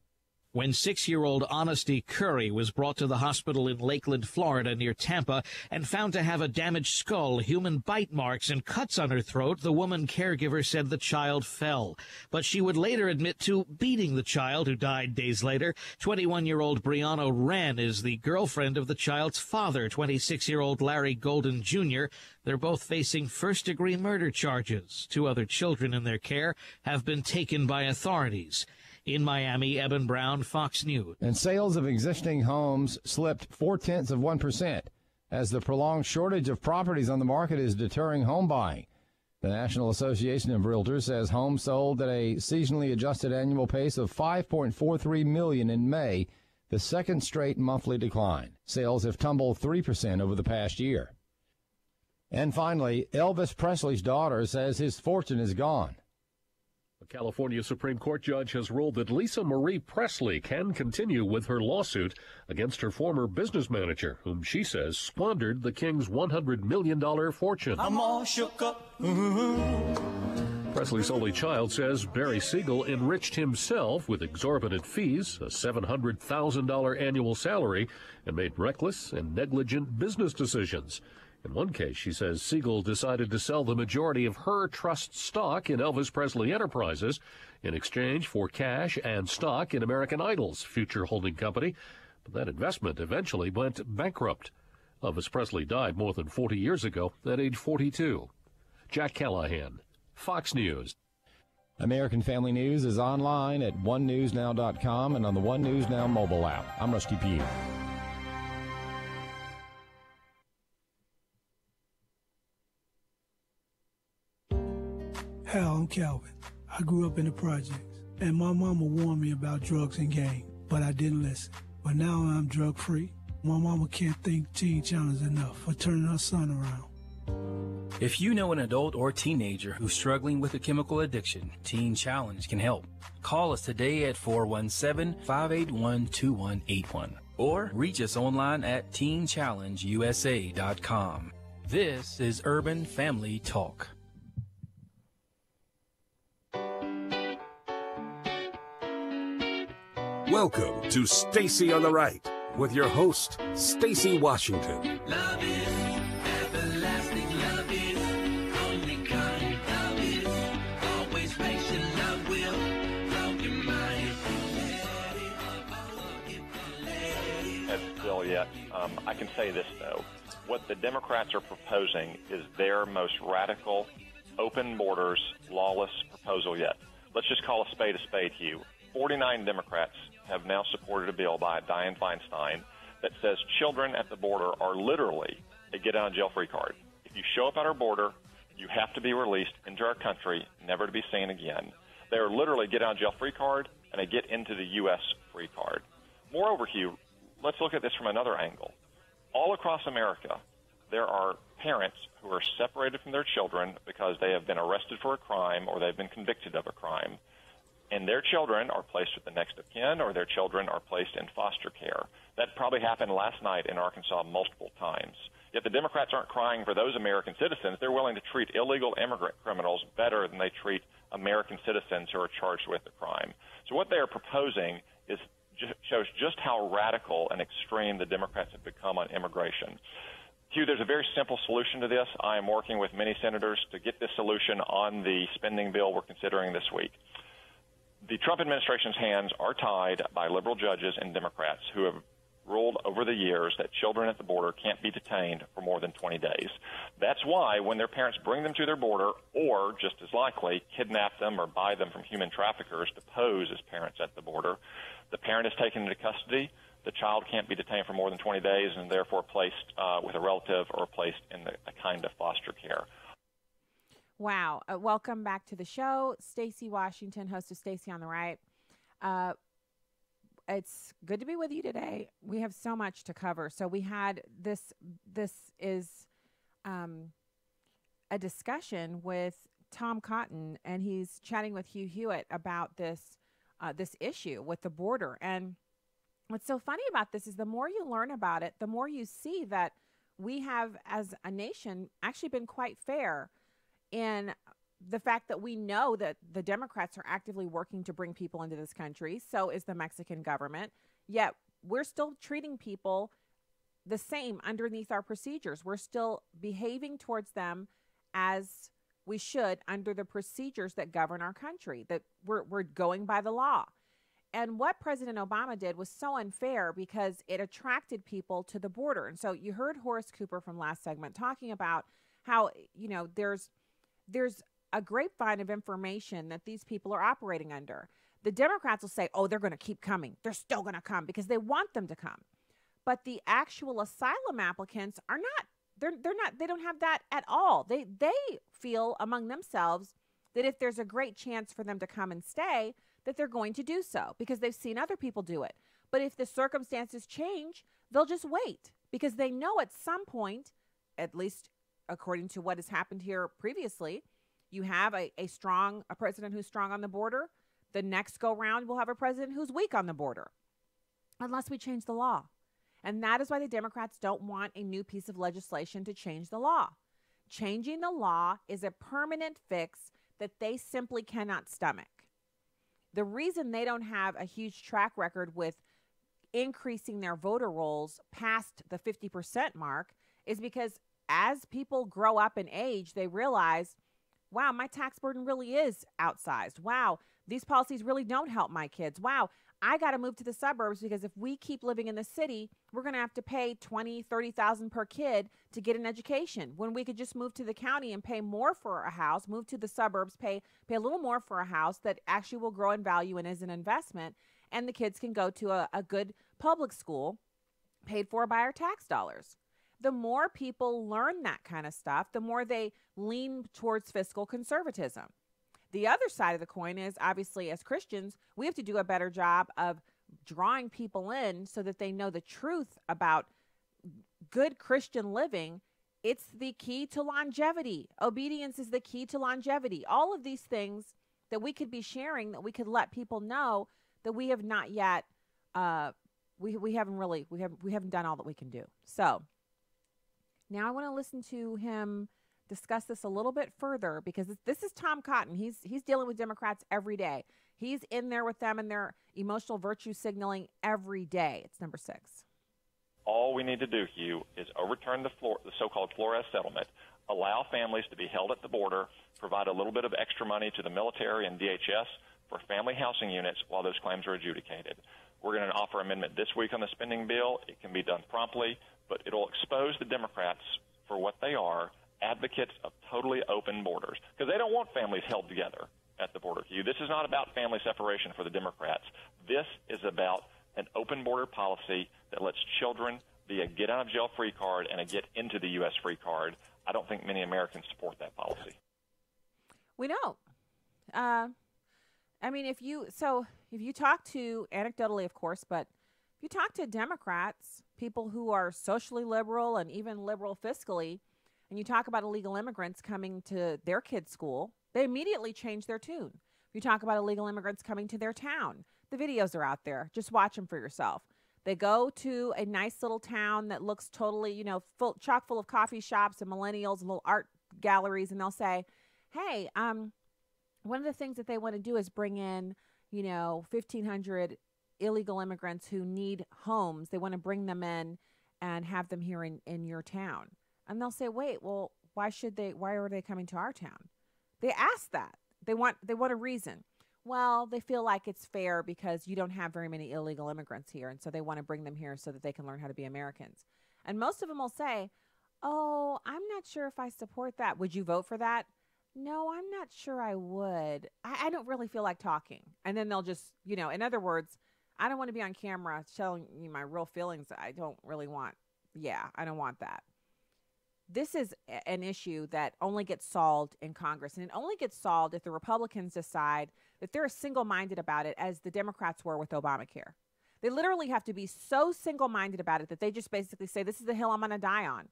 when 6-year-old Honesty Curry was brought to the hospital in Lakeland, Florida, near Tampa, and found to have a damaged skull, human bite marks, and cuts on her throat. The woman caregiver said the child fell, but she would later admit to beating the child, who died days later. 21-year-old Brianna Wren is the girlfriend of the child's father, 26-year-old Larry Golden Jr. They're both facing first-degree murder charges. 2 other children in their care have been taken by authorities. In Miami, Eben Brown, Fox News. And sales of existing homes slipped 0.4% as the prolonged shortage of properties on the market is deterring home buying. The National Association of Realtors says homes sold at a seasonally adjusted annual pace of 5.43 million in May, the second straight monthly decline. Sales have tumbled 3% over the past year. And finally, Elvis Presley's daughter says his fortune is gone. A California Supreme Court judge has ruled that Lisa Marie Presley can continue with her lawsuit against her former business manager, whom she says squandered the king's $100 million fortune. I'm all shook up. Presley's only child says Barry Siegel enriched himself with exorbitant fees, a $700,000 annual salary, and made reckless and negligent business decisions. In one case, she says Siegel decided to sell the majority of her trust stock in Elvis Presley Enterprises in exchange for cash and stock in American Idol's future holding company. But that investment eventually went bankrupt. Elvis Presley died more than 40 years ago at age 42. Jack Callahan, Fox News. American Family News is online at onenewsnow.com and on the One News Now mobile app. I'm Rusty Pugh. Hal, I'm Calvin. I grew up in the projects, and my mama warned me about drugs and gang, but I didn't listen. But now I'm drug-free. My mama can't thank Teen Challenge enough for turning her son around. If you know an adult or teenager who's struggling with a chemical addiction, Teen Challenge can help. Call us today at 417-581-2181 or reach us online at teenchallengeusa.com. This is Urban Family Talk. Welcome to Stacy on the Right with your host, Stacy Washington. Love is everlasting, love is only kind, love is always patient, love will blow your mind. As still yet, I can say this though. What the Democrats are proposing is their most radical, open borders, lawless proposal yet. Let's just call a spade, Hugh. 49 Democrats have now supported a bill by Dianne Feinstein that says children at the border are literally a get-out-of-jail-free card. If you show up at our border, you have to be released into our country, never to be seen again. They are literally a get-out-of-jail-free card and a get-into-the-U.S. free card. Moreover, Hugh, let's look at this from another angle. All across America, there are parents who are separated from their children because they have been arrested for a crime or they've been convicted of a crime. And their children are placed with the next of kin or their children are placed in foster care. That probably happened last night in Arkansas multiple times. Yet the Democrats aren't crying for those American citizens. They're willing to treat illegal immigrant criminals better than they treat American citizens who are charged with the crime. So what they are proposing shows just how radical and extreme the Democrats have become on immigration. Hugh, there's a very simple solution to this. I am working with many senators to get this solution on the spending bill we're considering this week. The Trump administration's hands are tied by liberal judges and Democrats who have ruled over the years that children at the border can't be detained for more than 20 days. That's why when their parents bring them to their border or, just as likely, kidnap them or buy them from human traffickers to pose as parents at the border, the parent is taken into custody. The child can't be detained for more than 20 days and therefore placed with a relative or placed in a kind of foster care. Wow. Welcome back to the show. Stacy Washington, host of Stacy on the Right. It's good to be with you today. We have so much to cover. So we had this is a discussion with Tom Cotton, and he's chatting with Hugh Hewitt about this issue with the border. And what's so funny about this is the more you learn about it, the more you see that we have, as a nation, actually been quite fair in the fact that we know that the Democrats are actively working to bring people into this country, so is the Mexican government, yet we're still treating people the same underneath our procedures. We're still behaving towards them as we should under the procedures that govern our country, that we're going by the law. And what President Obama did was so unfair because it attracted people to the border. And so you heard Horace Cooper from last segment talking about how, you know, there's a grapevine of information that these people are operating under. The Democrats will say, oh, they're going to keep coming. They're still going to come because they want them to come. But the actual asylum applicants are not. They don't have that at all. They feel among themselves that if there's a great chance for them to come and stay, that they're going to do so because they've seen other people do it. But if the circumstances change, they'll just wait because they know at some point, at least according to what has happened here previously, you have a president who's strong on the border. The next go round, we'll have a president who's weak on the border, unless we change the law. And that is why the Democrats don't want a new piece of legislation to change the law. Changing the law is a permanent fix that they simply cannot stomach. The reason they don't have a huge track record with increasing their voter rolls past the 50% mark is because as people grow up in age, they realize, wow, my tax burden really is outsized. Wow, these policies really don't help my kids. Wow, I got to move to the suburbs because if we keep living in the city, we're going to have to pay $20,000, $30,000 per kid to get an education when we could just move to the county and pay more for a house, move to the suburbs, pay a little more for a house that actually will grow in value and is an investment. And the kids can go to a good public school paid for by our tax dollars. The more people learn that kind of stuff, the more they lean towards fiscal conservatism. The other side of the coin is, obviously, as Christians, we have to do a better job of drawing people in so that they know the truth about good Christian living. It's the key to longevity. Obedience is the key to longevity. All of these things that we could be sharing, that we could let people know that we have not yet, we haven't done all that we can do. So now I want to listen to him discuss this a little bit further because this is Tom Cotton. He's dealing with Democrats every day. He's in there with them and their emotional virtue signaling every day. It's number 6. All we need to do, Hugh, is overturn the so-called Flores settlement, allow families to be held at the border, provide a little bit of extra money to the military and DHS for family housing units while those claims are adjudicated. We're going to offer amendment this week on the spending bill. It can be done promptly, but it'll expose the Democrats for what they are, advocates of totally open borders, because they don't want families held together at the border. This is not about family separation for the Democrats. This is about an open border policy that lets children be a get out of jail free card and a get into the U.S. free card. I don't think many Americans support that policy. We don't. I mean, if you talk to, anecdotally, of course, but if you talk to Democrats, people who are socially liberal and even liberal fiscally, and you talk about illegal immigrants coming to their kids' school, they immediately change their tune. If you talk about illegal immigrants coming to their town, the videos are out there. Just watch them for yourself. They go to a nice little town that looks totally, chock full of coffee shops and millennials and little art galleries, and they'll say, hey, one of the things that they want to do is bring in, 1,500 illegal immigrants who need homes. They want to bring them in and have them here in your town. And they'll say, wait, well, why are they coming to our town? They ask that. They want a reason. Well, they feel like it's fair because you don't have very many illegal immigrants here. And so they want to bring them here so that they can learn how to be Americans. And most of them will say, oh, I'm not sure if I support that. Would you vote for that? No, I'm not sure I would. I don't really feel like talking. And then they'll just, in other words, I don't want to be on camera showing you my real feelings. I don't really want, I don't want that. This is an issue that only gets solved in Congress, and it only gets solved if the Republicans decide that they're as single-minded about it as the Democrats were with Obamacare. They literally have to be so single-minded about it that they just basically say, this is the hill I'm going to die on.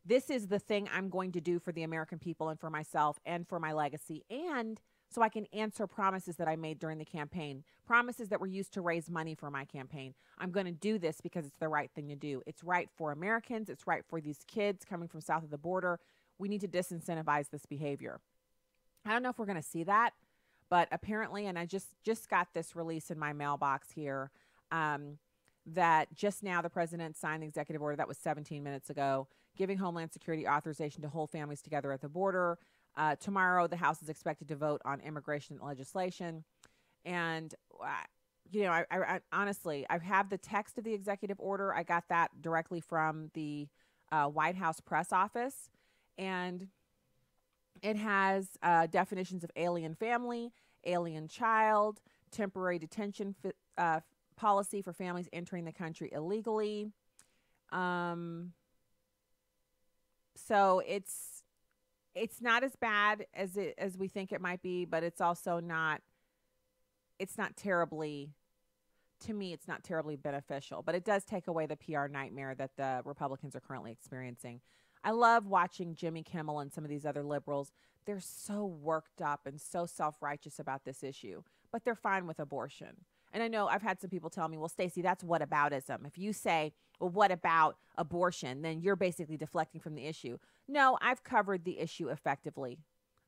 This is the thing I'm going to do for the American people and for myself and for my legacy, and so I can answer promises that I made during the campaign, promises that were used to raise money for my campaign. I'm going to do this because it's the right thing to do. It's right for Americans. It's right for these kids coming from south of the border. We need to disincentivize this behavior. I don't know if we're going to see that, but apparently, and I just got this release in my mailbox here, that just now the president signed the executive order that was 17 minutes ago, giving Homeland Security authorization to hold families together at the border. Tomorrow, the House is expected to vote on immigration legislation. And, I honestly, I have the text of the executive order. I got that directly from the White House press office. And it has definitions of alien family, alien child, temporary detention policy for families entering the country illegally. So it's not as bad as we think it might be, but it's also not. It's not terribly. To me, it's not terribly beneficial, but it does take away the PR nightmare that the Republicans are currently experiencing. I love watching Jimmy Kimmel and some of these other liberals. They're so worked up and so self-righteous about this issue, but they're fine with abortion. And I know I've had some people tell me, well, Stacey, that's whataboutism. If you say, well, what about abortion, then you're basically deflecting from the issue. No, I've covered the issue effectively.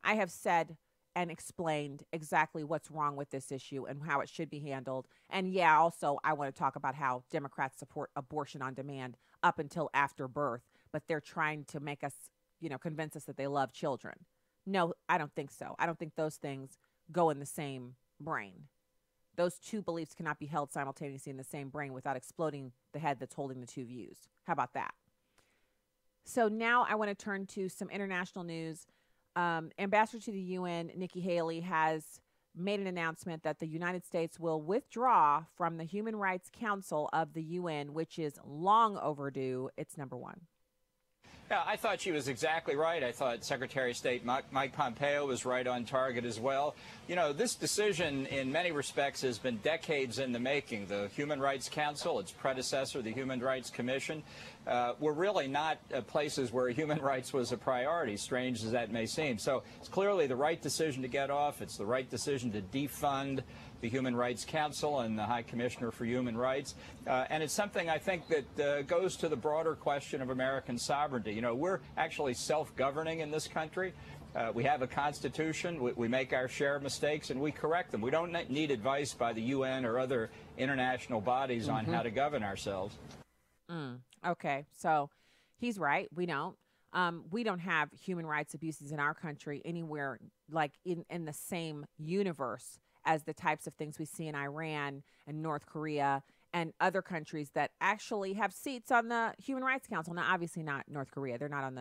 I have said and explained exactly what's wrong with this issue and how it should be handled. And yeah, also, I want to talk about how Democrats support abortion on demand up until after birth, but they're trying to make us, convince us that they love children. No, I don't think so. I don't think those things go in the same brain. Those two beliefs cannot be held simultaneously in the same brain without exploding the head that's holding the two views. How about that? So now I want to turn to some international news. Ambassador to the UN, Nikki Haley, has made an announcement that the United States will withdraw from the Human Rights Council of the UN, which is long overdue. It's number one. Yeah, I thought she was exactly right. I thought Secretary of State Mike Pompeo was right on target as well. This decision in many respects has been decades in the making. The Human Rights Council, its predecessor, the Human Rights Commission, were really not places where human rights was a priority, strange as that may seem. So it's clearly the right decision to get off. It's the right decision to defund the Human Rights Council and the High Commissioner for Human Rights. And it's something I think that goes to the broader question of American sovereignty. We're actually self-governing in this country. We have a constitution. We make our share of mistakes and we correct them. We don't need advice by the UN or other international bodies on how to govern ourselves. Okay, so he's right. We don't. We don't have human rights abuses in our country anywhere like in the same universe as the types of things we see in Iran and North Korea and other countries that actually have seats on the Human Rights Council. Now, obviously not North Korea. They're not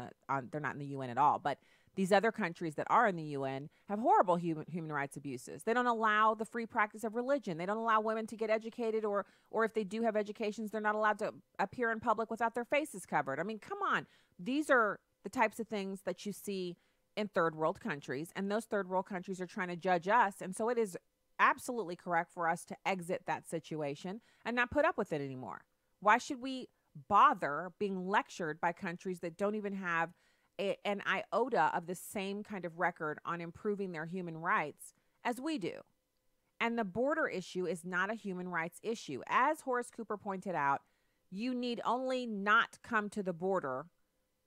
they're not in the UN at all. But these other countries that are in the UN have horrible human rights abuses. They don't allow the free practice of religion. They don't allow women to get educated, or if they do have educations, they're not allowed to appear in public without their faces covered. I mean, come on. These are the types of things that you see in third world countries, and those third world countries are trying to judge us. And so it is absolutely correct for us to exit that situation and not put up with it anymore. Why should we bother being lectured by countries that don't even have an iota of the same kind of record on improving their human rights as we do? And the border issue is not a human rights issue. As Horace Cooper pointed out, you need only not come to the border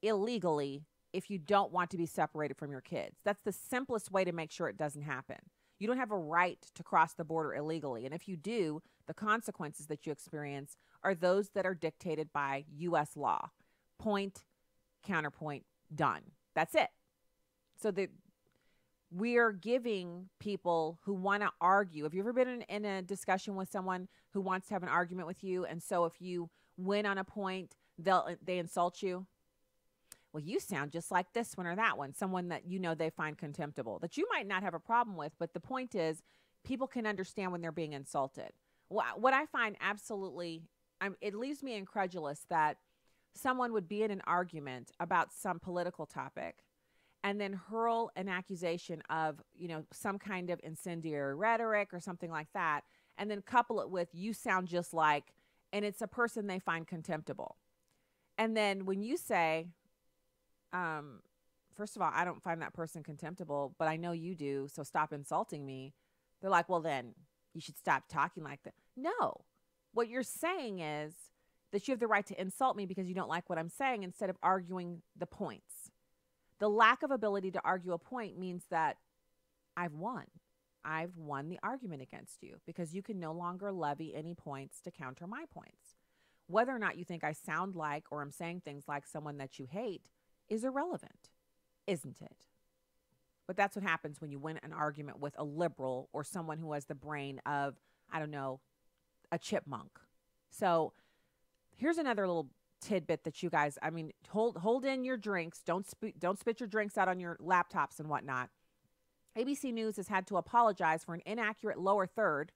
illegally if you don't want to be separated from your kids. That's the simplest way to make sure it doesn't happen. You don't have a right to cross the border illegally. And if you do, the consequences that you experience are those that are dictated by U.S. law. Point, counterpoint, done. That's it. So we're giving people who want to argue. Have you ever been in a discussion with someone who wants to have an argument with you? And so if you win on a point, they insult you? Well, you sound just like this one or that one, someone that they find contemptible, that you might not have a problem with. But the point is, people can understand when they're being insulted. What I find absolutely, it leaves me incredulous that someone would be in an argument about some political topic and then hurl an accusation of, some kind of incendiary rhetoric or something like that, and then couple it with, you sound just like, and it's a person they find contemptible. And then when you say, first of all, I don't find that person contemptible, but I know you do, so stop insulting me. They're like, well, then you should stop talking like that. No. What you're saying is that you have the right to insult me because you don't like what I'm saying instead of arguing the points. The lack of ability to argue a point means that I've won. I've won the argument against you because you can no longer levy any points to counter my points. Whether or not you think I sound like or I'm saying things like someone that you hate is irrelevant, isn't it? But that's what happens when you win an argument with a liberal or someone who has the brain of, I don't know, a chipmunk. So here's another little tidbit that you guys, I mean, hold in your drinks. Don't spit your drinks out on your laptops and whatnot. ABC News has had to apologize for an inaccurate lower third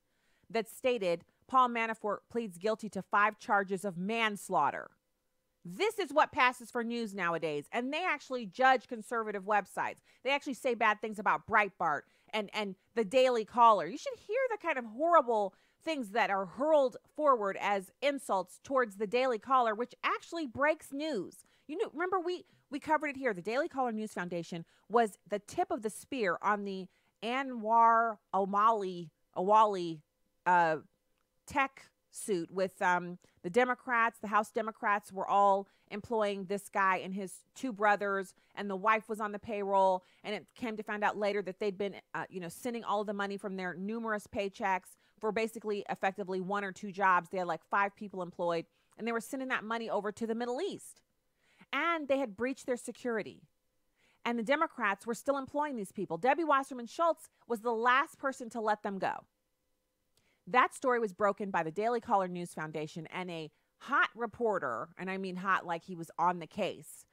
that stated Paul Manafort pleads guilty to 5 charges of manslaughter. This is what passes for news nowadays. And they actually judge conservative websites. They actually say bad things about Breitbart and the Daily Caller. You should hear the kind of horrible things that are hurled forward as insults towards the Daily Caller, which actually breaks news. You know, remember we covered it here. The Daily Caller News Foundation was the tip of the spear on the Anwar Awali tech suit with the Democrats. The House Democrats were all employing this guy and his 2 brothers, and the wife was on the payroll. And it came to find out later that they'd been, sending all of the money from their numerous paychecks for basically effectively 1 or 2 jobs. They had like 5 people employed, and they were sending that money over to the Middle East. And they had breached their security. And the Democrats were still employing these people. Debbie Wasserman Schultz was the last person to let them go. That story was broken by the Daily Caller News Foundation and a hot reporter, and I mean hot like he was on the case,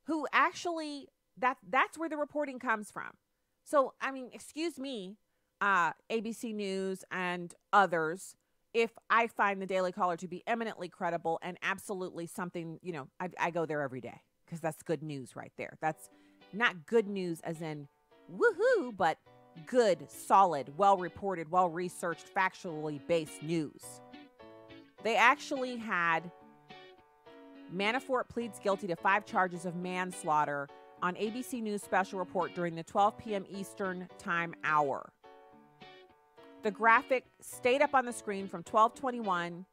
who actually, that's where the reporting comes from. So, I mean, excuse me, ABC News and others, if I find the Daily Caller to be eminently credible and absolutely something, I go there every day because that's good news right there. That's not good news as in woohoo, but good, solid, well-reported, well-researched, factually based news. They actually had Manafort pleads guilty to 5 charges of manslaughter on ABC News special report during the 12 p.m. Eastern time hour. The graphic stayed up on the screen from 12:21,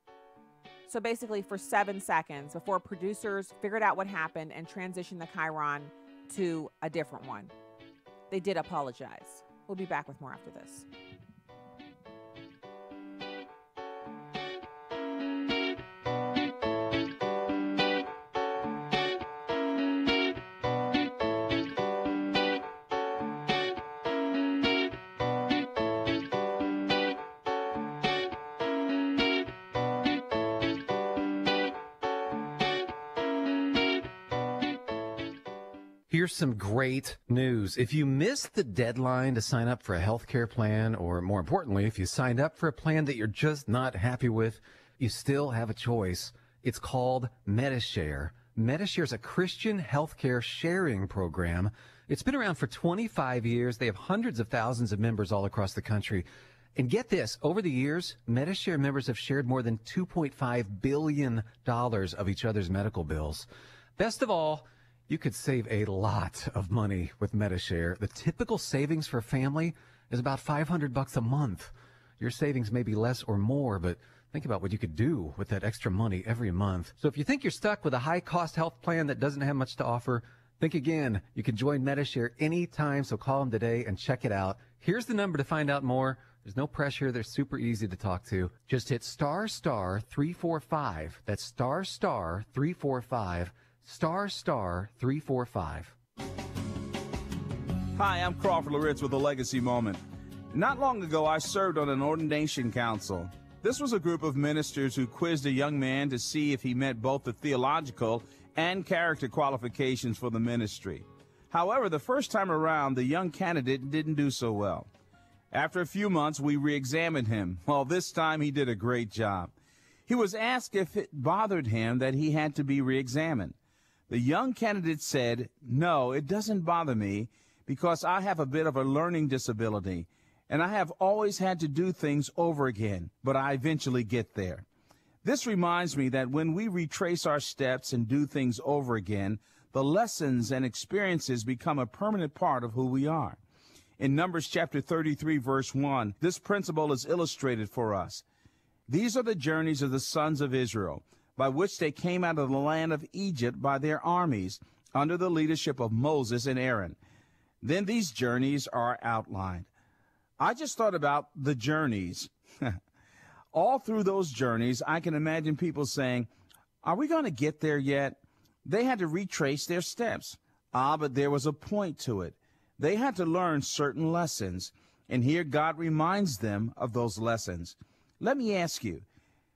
so basically for 7 seconds before producers figured out what happened and transitioned the chyron to a different one. They did apologize. We'll be back with more after this. Here's some great news. If you missed the deadline to sign up for a health care plan, or more importantly, if you signed up for a plan that you're just not happy with, you still have a choice. It's called Medi-Share. Medi-Share is a Christian healthcare sharing program. It's been around for 25 years. They have hundreds of thousands of members all across the country. And get this, over the years, Medi-Share members have shared more than $2.5 billion of each other's medical bills. Best of all, you could save a lot of money with Medi-Share. The typical savings for a family is about $500 a month. Your savings may be less or more, but think about what you could do with that extra money every month. So if you think you're stuck with a high-cost health plan that doesn't have much to offer, think again. You can join Medi-Share anytime, so call them today and check it out. Here's the number to find out more. There's no pressure. They're super easy to talk to. Just hit *345. That's *345. *345. Hi, I'm Crawford Loritz with a Legacy Moment. Not long ago, I served on an ordination council. This was a group of ministers who quizzed a young man to see if he met both the theological and character qualifications for the ministry. However, the first time around, the young candidate didn't do so well. After a few months, we re-examined him. Well, this time he did a great job. He was asked if it bothered him that he had to be re-examined. The young candidate said, "No, it doesn't bother me because I have a bit of a learning disability, and I have always had to do things over again, but I eventually get there." This reminds me that when we retrace our steps and do things over again, the lessons and experiences become a permanent part of who we are. In Numbers chapter 33, verse 1, this principle is illustrated for us. "These are the journeys of the sons of Israel, by which they came out of the land of Egypt by their armies, under the leadership of Moses and Aaron. Then these journeys are outlined. I just thought about the journeys. All through those journeys, I can imagine people saying, are we going to get there yet? They had to retrace their steps. But there was a point to it. They had to learn certain lessons, and here God reminds them of those lessons. Let me ask you,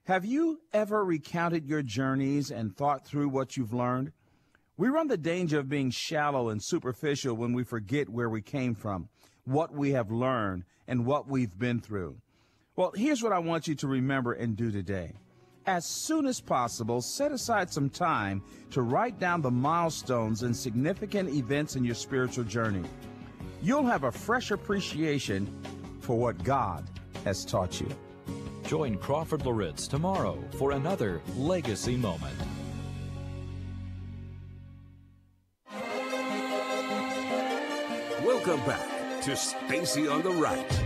have you ever recounted your journeys and thought through what you've learned? We run the danger of being shallow and superficial when we forget where we came from, what we have learned, and what we've been through. Well, here's what I want you to remember and do today. As soon as possible, set aside some time to write down the milestones and significant events in your spiritual journey. You'll have a fresh appreciation for what God has taught you. Join Crawford Loritz tomorrow for another Legacy Moment. Welcome back to Stacy on the Right.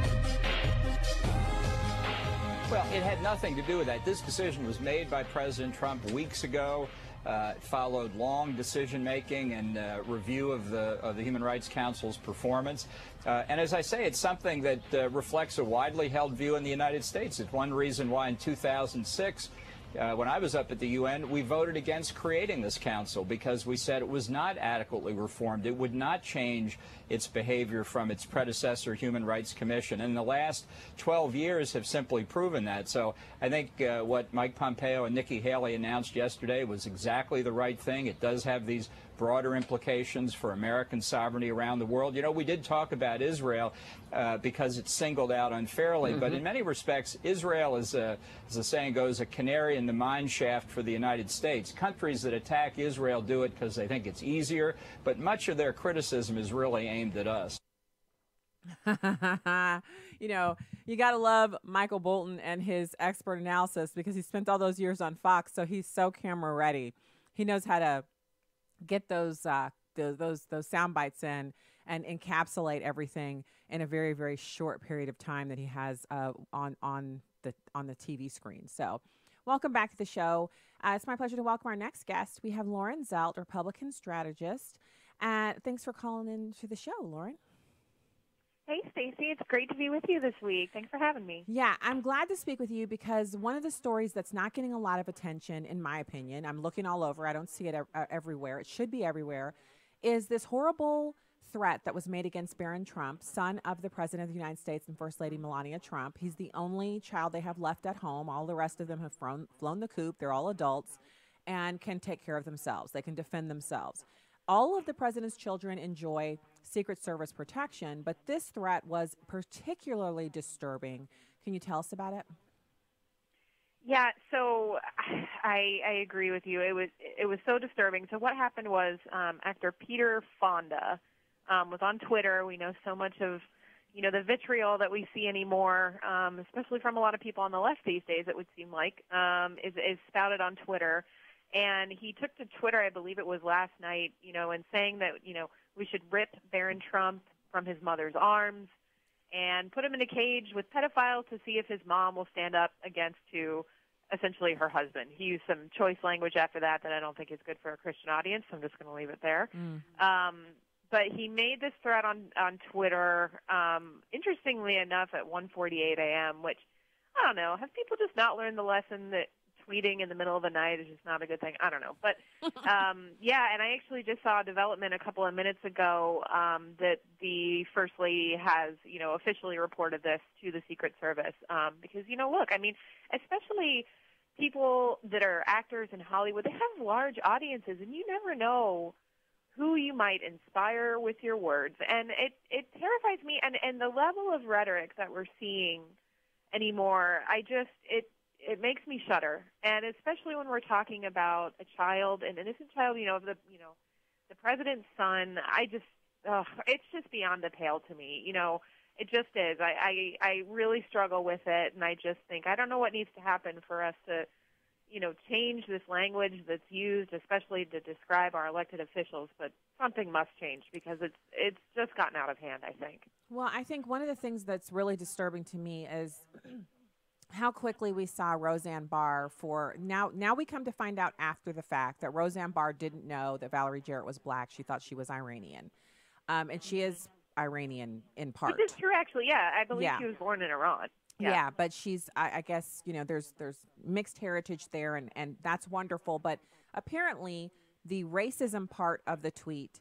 Well, it had nothing to do with that. This decision was made by President Trump weeks ago. It followed long decision-making and review of the Human Rights Council's performance. And as I say, it's something that reflects a widely held view in the United States. It's one reason why in 2006, when I was up at the UN, we voted against creating this council because we said it was not adequately reformed. It would not change its behavior from its predecessor, Human Rights Commission. And the last 12 years have simply proven that. So I think what Mike Pompeo and Nikki Haley announced yesterday was exactly the right thing. It does have these broader implications for American sovereignty around the world. You know, we did talk about Israel because it's singled out unfairly, but in many respects, Israel is, as the saying goes, a canary in the mine shaft for the United States. Countries that attack Israel do it because they think it's easier, but much of their criticism is really aimed at us. You know, you got to love Michael Bolton and his expert analysis because he spent all those years on Fox, so he's so camera ready. He knows how to get those sound bites in and encapsulate everything in a very, very short period of time that he has on the TV screen. So welcome back to the show. It's my pleasure to welcome our next guest. We have Lauren Zelt, Republican strategist. Thanks for calling in to the show, Lauren. Hey, Stacy. It's great to be with you this week. Thanks for having me. Yeah, I'm glad to speak with you because one of the stories that's not getting a lot of attention, in my opinion, I'm looking all over, I don't see it everywhere, it should be everywhere, is this horrible threat that was made against Barron Trump, son of the President of the United States and First Lady Melania Trump. He's the only child they have left at home. All the rest of them have flown the coop. They're all adults and can take care of themselves. They can defend themselves. All of the president's children enjoy Secret Service protection, but this threat was particularly disturbing. Can you tell us about it? Yeah, so I agree with you. It was so disturbing. So what happened was actor Peter Fonda was on Twitter. We know so much of the vitriol that we see anymore, especially from a lot of people on the left these days. It would seem like is spouted on Twitter. And he took to Twitter, I believe it was last night, and saying that, we should rip Barron Trump from his mother's arms and put him in a cage with pedophiles to see if his mom will stand up against to essentially her husband. He used some choice language after that I don't think is good for a Christian audience, so I'm just going to leave it there. But he made this threat on Twitter, interestingly enough, at 1:48 a.m., which, I don't know, have people just not learned the lesson that tweeting in the middle of the night is just not a good thing? I don't know. But, yeah, and I actually just saw a development a couple of minutes ago that the First Lady has, officially reported this to the Secret Service. Because, look, I mean, especially people that are actors in Hollywood, they have large audiences, and you never know who you might inspire with your words. And it terrifies me. And the level of rhetoric that we're seeing anymore, it makes me shudder, and especially when we're talking about a child, an innocent child, of the president's son. It's just beyond the pale to me. It just is. I really struggle with it, and I just think I don't know what needs to happen for us to, change this language that's used, especially to describe our elected officials. But something must change because it's just gotten out of hand, I think. Well, I think one of the things that's really disturbing to me is how quickly we saw Roseanne Barr now we come to find out after the fact that Roseanne Barr didn't know that Valerie Jarrett was black. She thought she was Iranian. And she is Iranian in part. Which is true, actually. Yeah, I believe Yeah. she was born in Iran. Yeah, but she's, I guess, there's mixed heritage there, and that's wonderful. But apparently, the racism part of the tweet,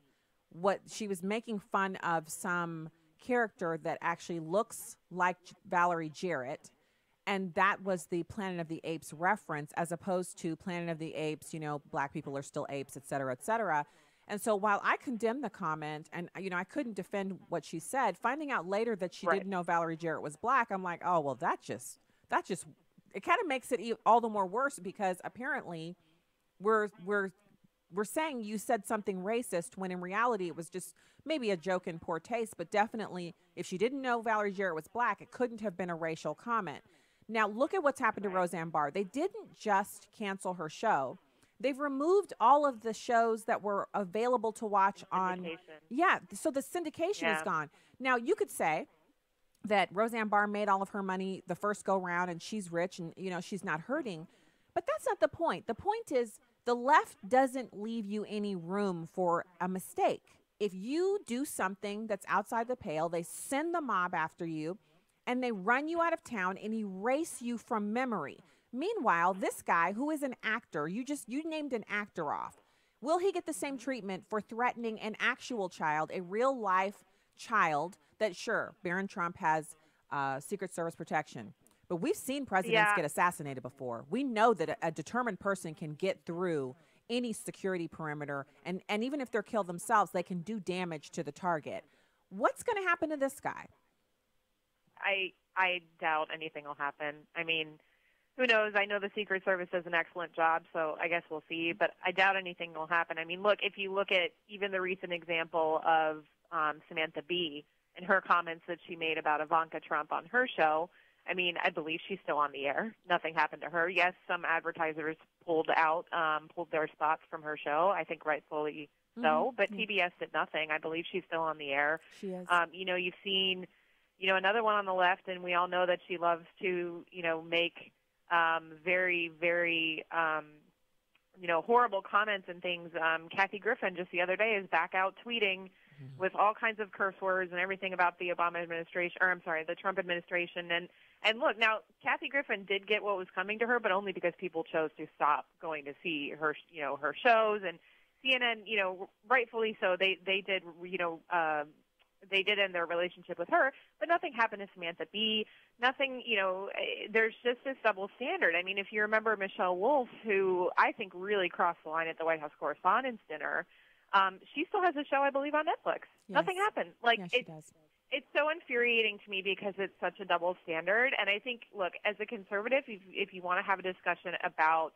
what she was making fun of some character that actually looks like Valerie Jarrett, and that was the Planet of the Apes reference, as opposed to Planet of the Apes, black people are still apes, et cetera, et cetera. And so while I condemned the comment and, I couldn't defend what she said, finding out later that she didn't know Valerie Jarrett was black, I'm like, oh, well, that just, it kind of makes it all the more worse, because apparently we're saying you said something racist when in reality it was just maybe a joke in poor taste, but definitely if she didn't know Valerie Jarrett was black, it couldn't have been a racial comment. Now, look at what's happened to Roseanne Barr. They didn't just cancel her show. They've removed all of the shows that were available to watch on. Yeah, so the syndication is gone. Now, you could say that Roseanne Barr made all of her money the first go round and she's rich and, she's not hurting. But that's not the point. The point is the left doesn't leave you any room for a mistake. If you do something that's outside the pale, they send the mob after you and they run you out of town and erase you from memory. Meanwhile, this guy who is an actor, you named an actor off. Will he get the same treatment for threatening an actual child, a real life child that, sure, Barron Trump has Secret Service protection, but we've seen presidents get assassinated before. We know that a determined person can get through any security perimeter, and even if they're killed themselves, they can do damage to the target. What's going to happen to this guy? I doubt anything will happen. I mean, who knows? I know the Secret Service does an excellent job, so I guess we'll see. But I doubt anything will happen. I mean, look, if you look at even the recent example of Samantha Bee and her comments that she made about Ivanka Trump on her show, I mean, I believe she's still on the air. Nothing happened to her. Yes, some advertisers pulled their spots from her show. I think rightfully so. But TBS did nothing. I believe she's still on the air. She is. You've seen, another one on the left, and we all know that she loves to, make very, very, horrible comments and things. Kathy Griffin just the other day is back out tweeting with all kinds of curse words and everything about the the Trump administration. And look, now Kathy Griffin did get what was coming to her, but only because people chose to stop going to see her, her shows, and CNN, rightfully so. They did, they did end their relationship with her, but nothing happened to Samantha Bee. Nothing, there's just this double standard. I mean, if you remember Michelle Wolf, who I think really crossed the line at the White House Correspondents' Dinner, she still has a show, I believe, on Netflix. Yes. Nothing happened. Like, yeah, she does. It's so infuriating to me because it's such a double standard. And I think, look, as a conservative, if you want to have a discussion about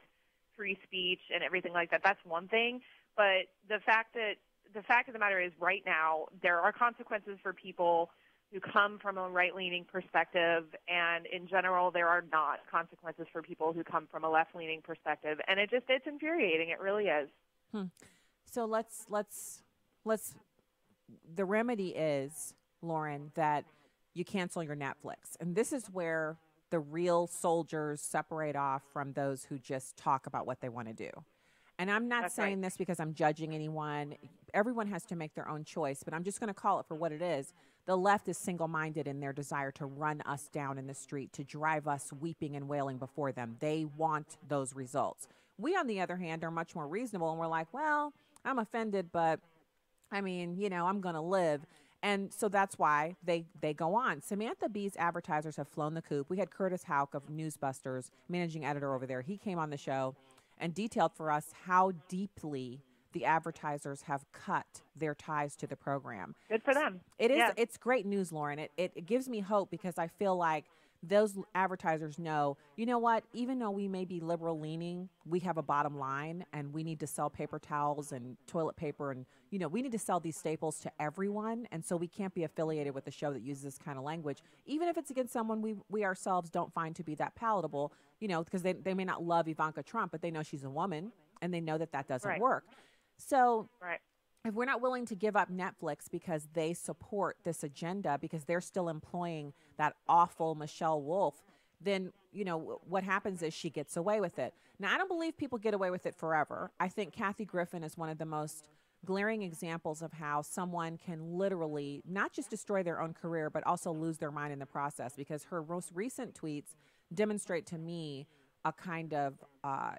free speech and everything like that, that's one thing. But the fact of the matter is, right now, there are consequences for people who come from a right-leaning perspective, and in general, there are not consequences for people who come from a left-leaning perspective. And it's infuriating. It really is. So let's. The remedy is, Lauren, that you cancel your Netflix, and this is where the real soldiers separate off from those who just talk about what they want to do. And I'm not saying this because I'm judging anyone. Everyone has to make their own choice, but I'm just going to call it for what it is. The left is single-minded in their desire to run us down in the street, to drive us weeping and wailing before them. They want those results. We, on the other hand, are much more reasonable, and we're like, well, I'm offended, but I mean, I'm going to live. And so that's why they go on. Samantha Bee's advertisers have flown the coop. We had Curtis Houck of Newsbusters, managing editor over there. He came on the show and detailed for us how deeply the advertisers have cut their ties to the program. Good for them. It is. Yeah. It's great news, Lauren. It gives me hope because I feel like those advertisers know, you know what, even though we may be liberal leaning, we have a bottom line and we need to sell paper towels and toilet paper and, we need to sell these staples to everyone. And so we can't be affiliated with a show that uses this kind of language, even if it's against someone we ourselves don't find to be that palatable, because they may not love Ivanka Trump, but they know she's a woman and they know that doesn't work. So if we're not willing to give up Netflix because they support this agenda, because they're still employing that awful Michelle Wolf, then, what happens is she gets away with it. Now, I don't believe people get away with it forever. I think Kathy Griffin is one of the most glaring examples of how someone can literally not just destroy their own career, but also lose their mind in the process, because her most recent tweets demonstrate to me a kind of,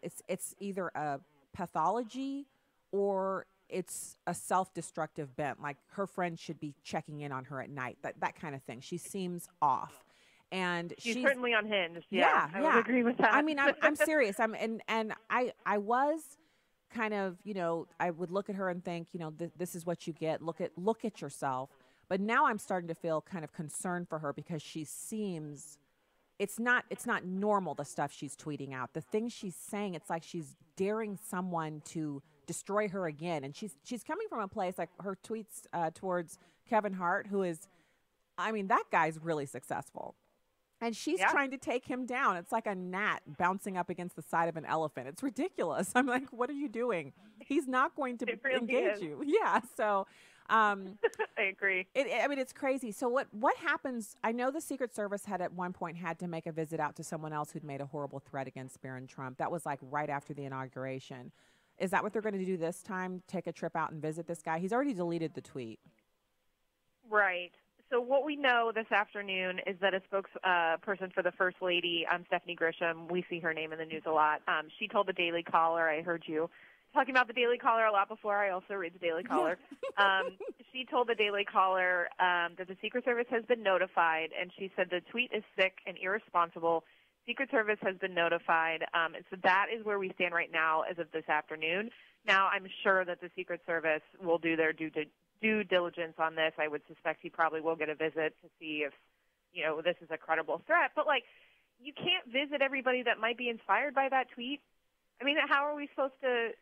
it's either a pathology or it's a self-destructive bent. Like her friends should be checking in on her at night, that kind of thing. She seems off. And she's certainly unhinged. Yeah, I would agree with that. I mean, I'm serious. I was kind of, I would look at her and think, this is what you get. Look at yourself. But now I'm starting to feel kind of concerned for her, because she seems, it's not normal, the stuff she's tweeting out. The things she's saying, it's like she's daring someone to destroy her again. And she's coming from a place, like her tweets towards Kevin Hart, who is, I mean, that guy's really successful. And she's trying to take him down. It's like a gnat bouncing up against the side of an elephant. It's ridiculous. I'm like, what are you doing? He's not going to engage you. Yeah. So I agree. I mean, it's crazy. So what happens? I know the Secret Service had at one point had to make a visit out to someone else who'd made a horrible threat against Barron Trump. That was like right after the inauguration. Is that what they're going to do this time? Take a trip out and visit this guy? He's already deleted the tweet. Right. So what we know this afternoon is that a spokesperson for the First Lady, Stephanie Grisham, we see her name in the news a lot. She told the Daily Caller, I heard you talking about the Daily Caller a lot before. I also read the Daily Caller. She told the Daily Caller that the Secret Service has been notified, and she said the tweet is sick and irresponsible. Secret Service has been notified, and so that is where we stand right now as of this afternoon. Now, I'm sure that the Secret Service will do their due diligence on this. I would suspect he probably will get a visit to see if, this is a credible threat. But, you can't visit everybody that might be inspired by that tweet. I mean, how are we supposed to,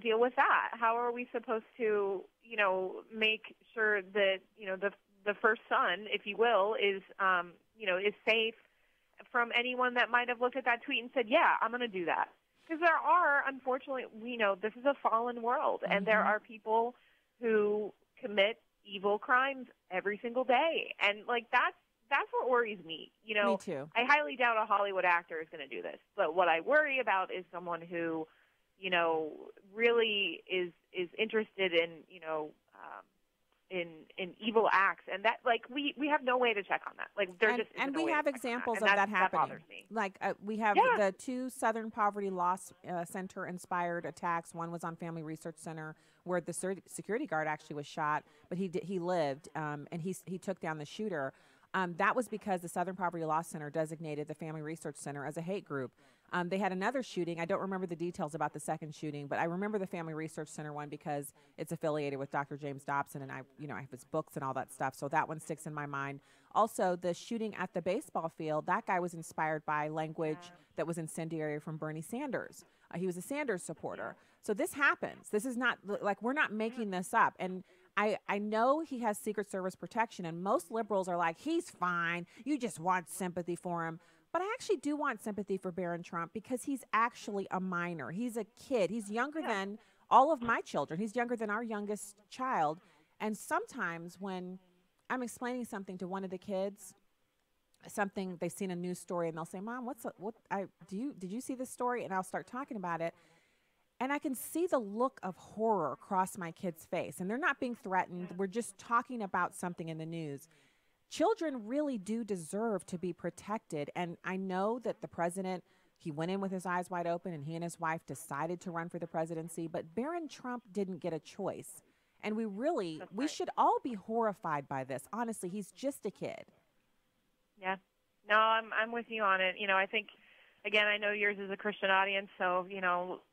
deal with that? How are we supposed to, make sure that, the first son, if you will, is safe from anyone that might have looked at that tweet and said, yeah, I'm going to do that? Because there are, unfortunately, we know this is a fallen world, and there are people who commit evil crimes every single day. And that's what worries me. Me too. I highly doubt a Hollywood actor is going to do this. But what I worry about is someone who, really is interested in, in evil acts, and that we have no way to check on that. We have examples of that happening. That bothers me. We have the two Southern Poverty Law Center inspired attacks. One was on Family Research Center, where the security guard actually was shot, but he lived, and he took down the shooter. That was because the Southern Poverty Law Center designated the Family Research Center as a hate group. They had another shooting. I don't remember the details about the second shooting, but I remember the Family Research Center one because it's affiliated with Dr. James Dobson, and I have his books and all that stuff. So that one sticks in my mind. Also, the shooting at the baseball field, that guy was inspired by language that was incendiary from Bernie Sanders. He was a Sanders supporter. So this happens. This is not we're not making this up. And I know he has Secret Service protection, and most liberals are like, he's fine. You just want sympathy for him. But I actually do want sympathy for Barron Trump because he's actually a minor. He's a kid. He's younger than all of my children. He's younger than our youngest child. And sometimes when I'm explaining something to one of the kids, something they've seen a news story, and they'll say, "Mom, did you see this story?" And I'll start talking about it. And I can see the look of horror cross my kid's face. And they're not being threatened. We're just talking about something in the news. Children really do deserve to be protected. And I know that the president, he went in with his eyes wide open, and he and his wife decided to run for the presidency. But Barron Trump didn't get a choice. And we should all be horrified by this. Honestly, he's just a kid. Yeah. No, I'm with you on it. I think, again, I know yours is a Christian audience, so,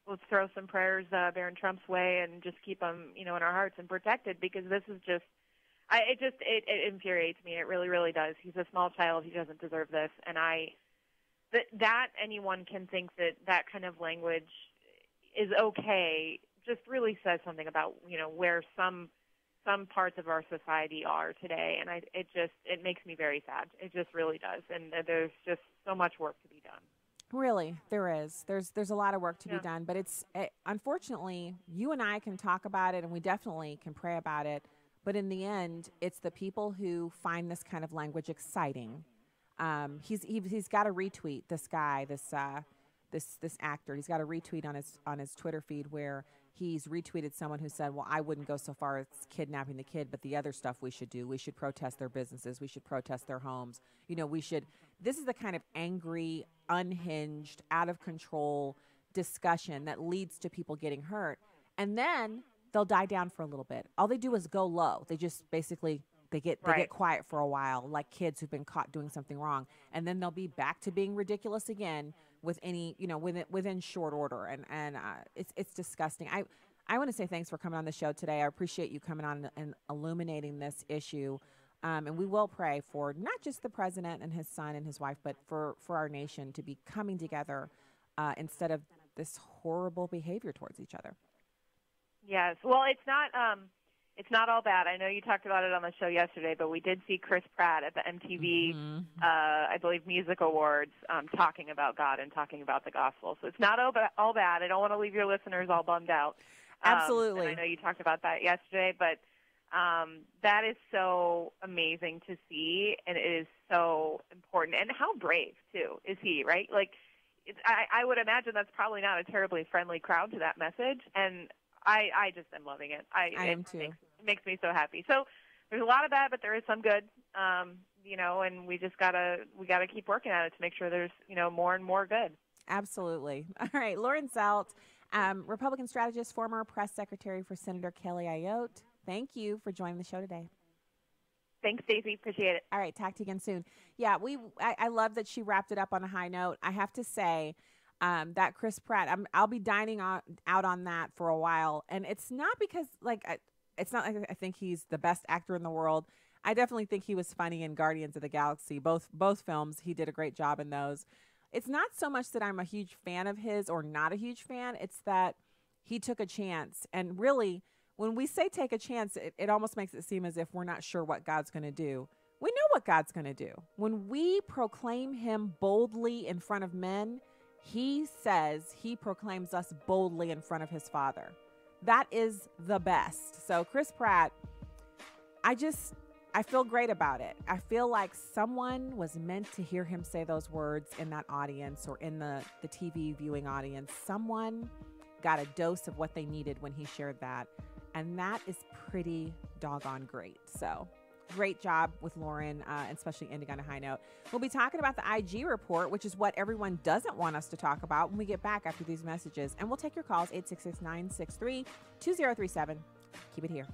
let's throw some prayers Barron Trump's way and just keep him, in our hearts and protected, because this is just, it infuriates me. It really, really does. He's a small child. He doesn't deserve this. And that anyone can think that kind of language is okay just really says something about, where some parts of our society are today. And it makes me very sad. It just really does. And there's just so much work to be done. Really, there is. There's a lot of work to be done, but unfortunately, you and I can talk about it, and we definitely can pray about it. But in the end, it's the people who find this kind of language exciting. He's got a retweet. This guy, this actor, he's got a retweet on his Twitter feed where he's retweeted someone who said, well, I wouldn't go so far as kidnapping the kid, but the other stuff we should do. We should protest their businesses. We should protest their homes. This is the kind of angry, unhinged, out of control discussion that leads to people getting hurt. And then they'll die down for a little bit. All they do is go low. They just basically, they get quiet for a while, like kids who've been caught doing something wrong. And then they'll be back to being ridiculous again with within short order. And it's disgusting. I want to say thanks for coming on the show today. I appreciate you coming on and illuminating this issue. And we will pray for not just the president and his son and his wife, but for our nation to be coming together instead of this horrible behavior towards each other. Yes. Well, it's not all bad. I know you talked about it on the show yesterday, but we did see Chris Pratt at the MTV, I believe, Music Awards talking about God and talking about the gospel. So it's not all bad. I don't want to leave your listeners all bummed out. Absolutely. And I know you talked about that yesterday, but that is so amazing to see, and it is so important. And how brave, too, is he, right? Like, I would imagine that's probably not a terribly friendly crowd to that message, and I just am loving it. I am too. It makes me so happy. So there's a lot of bad, but there is some good, and we just gotta keep working at it to make sure there's, more and more good. Absolutely. All right. Lauren Zelt, Republican strategist, former press secretary for Senator Kelly Ayotte. Thank you for joining the show today. Thanks, Stacey. Appreciate it. All right. Talk to you again soon. Yeah, I love that she wrapped it up on a high note. I have to say, that Chris Pratt, I'll be dining out on that for a while. And it's not because, it's not like I think he's the best actor in the world. I definitely think he was funny in Guardians of the Galaxy. Both films, he did a great job in those. It's not so much that I'm a huge fan of his or not a huge fan. It's that he took a chance. And really, when we say take a chance, it almost makes it seem as if we're not sure what God's going to do. We know what God's going to do. When we proclaim him boldly in front of men, he says he proclaims us boldly in front of his Father. That is the best. So Chris Pratt, I feel great about it. I feel like someone was meant to hear him say those words in that audience or in the TV viewing audience. Someone got a dose of what they needed when he shared that. And that is pretty doggone great. So great job with Lauren, especially ending on a high note. We'll be talking about the IG report, which is what everyone doesn't want us to talk about when we get back after these messages. And we'll take your calls, 866-963-2037. Keep it here.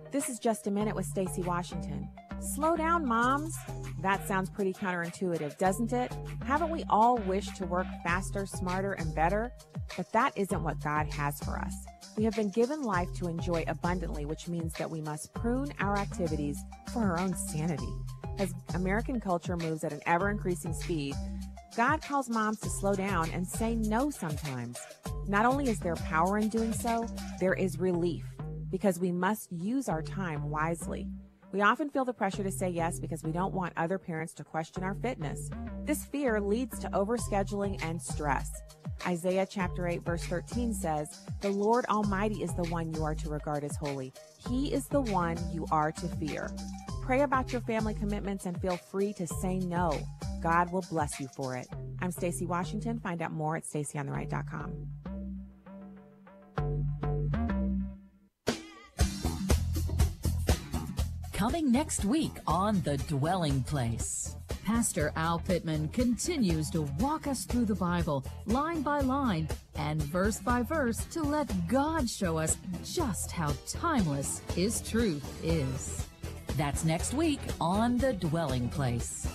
This is Just a Minute with Stacey Washington. Slow down, moms. That sounds pretty counterintuitive, doesn't it? Haven't we all wished to work faster, smarter, and better? But that isn't what God has for us. We have been given life to enjoy abundantly, which means that we must prune our activities for our own sanity. As American culture moves at an ever-increasing speed, God calls moms to slow down and say no sometimes. Not only is there power in doing so, there is relief, because we must use our time wisely. We often feel the pressure to say yes because we don't want other parents to question our fitness. This fear leads to overscheduling and stress. Isaiah chapter 8 verse 13 says, "The Lord Almighty is the one you are to regard as holy. He is the one you are to fear." Pray about your family commitments and feel free to say no. God will bless you for it. I'm Stacey Washington. Find out more at staceyontheright.com. Coming next week on The Dwelling Place. Pastor Al Pittman continues to walk us through the Bible, line by line and verse by verse, to let God show us just how timeless His truth is. That's next week on The Dwelling Place.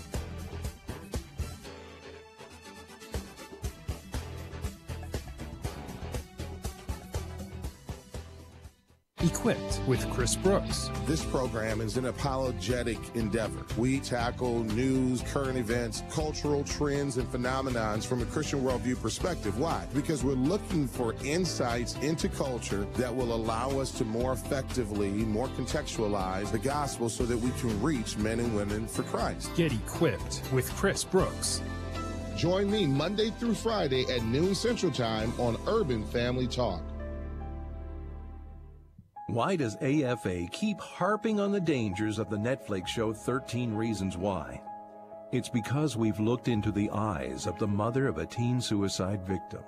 Equipped with Chris Brooks. This program is an apologetic endeavor. We tackle news, current events, cultural trends, and phenomenons from a Christian worldview perspective. Why? Because we're looking for insights into culture that will allow us to more effectively, more contextualize the gospel so that we can reach men and women for Christ. Get equipped with Chris Brooks. Join me Monday through Friday at noon Central Time on Urban Family Talk. Why does AFA keep harping on the dangers of the Netflix show 13 Reasons Why? It's because we've looked into the eyes of the mother of a teen suicide victim.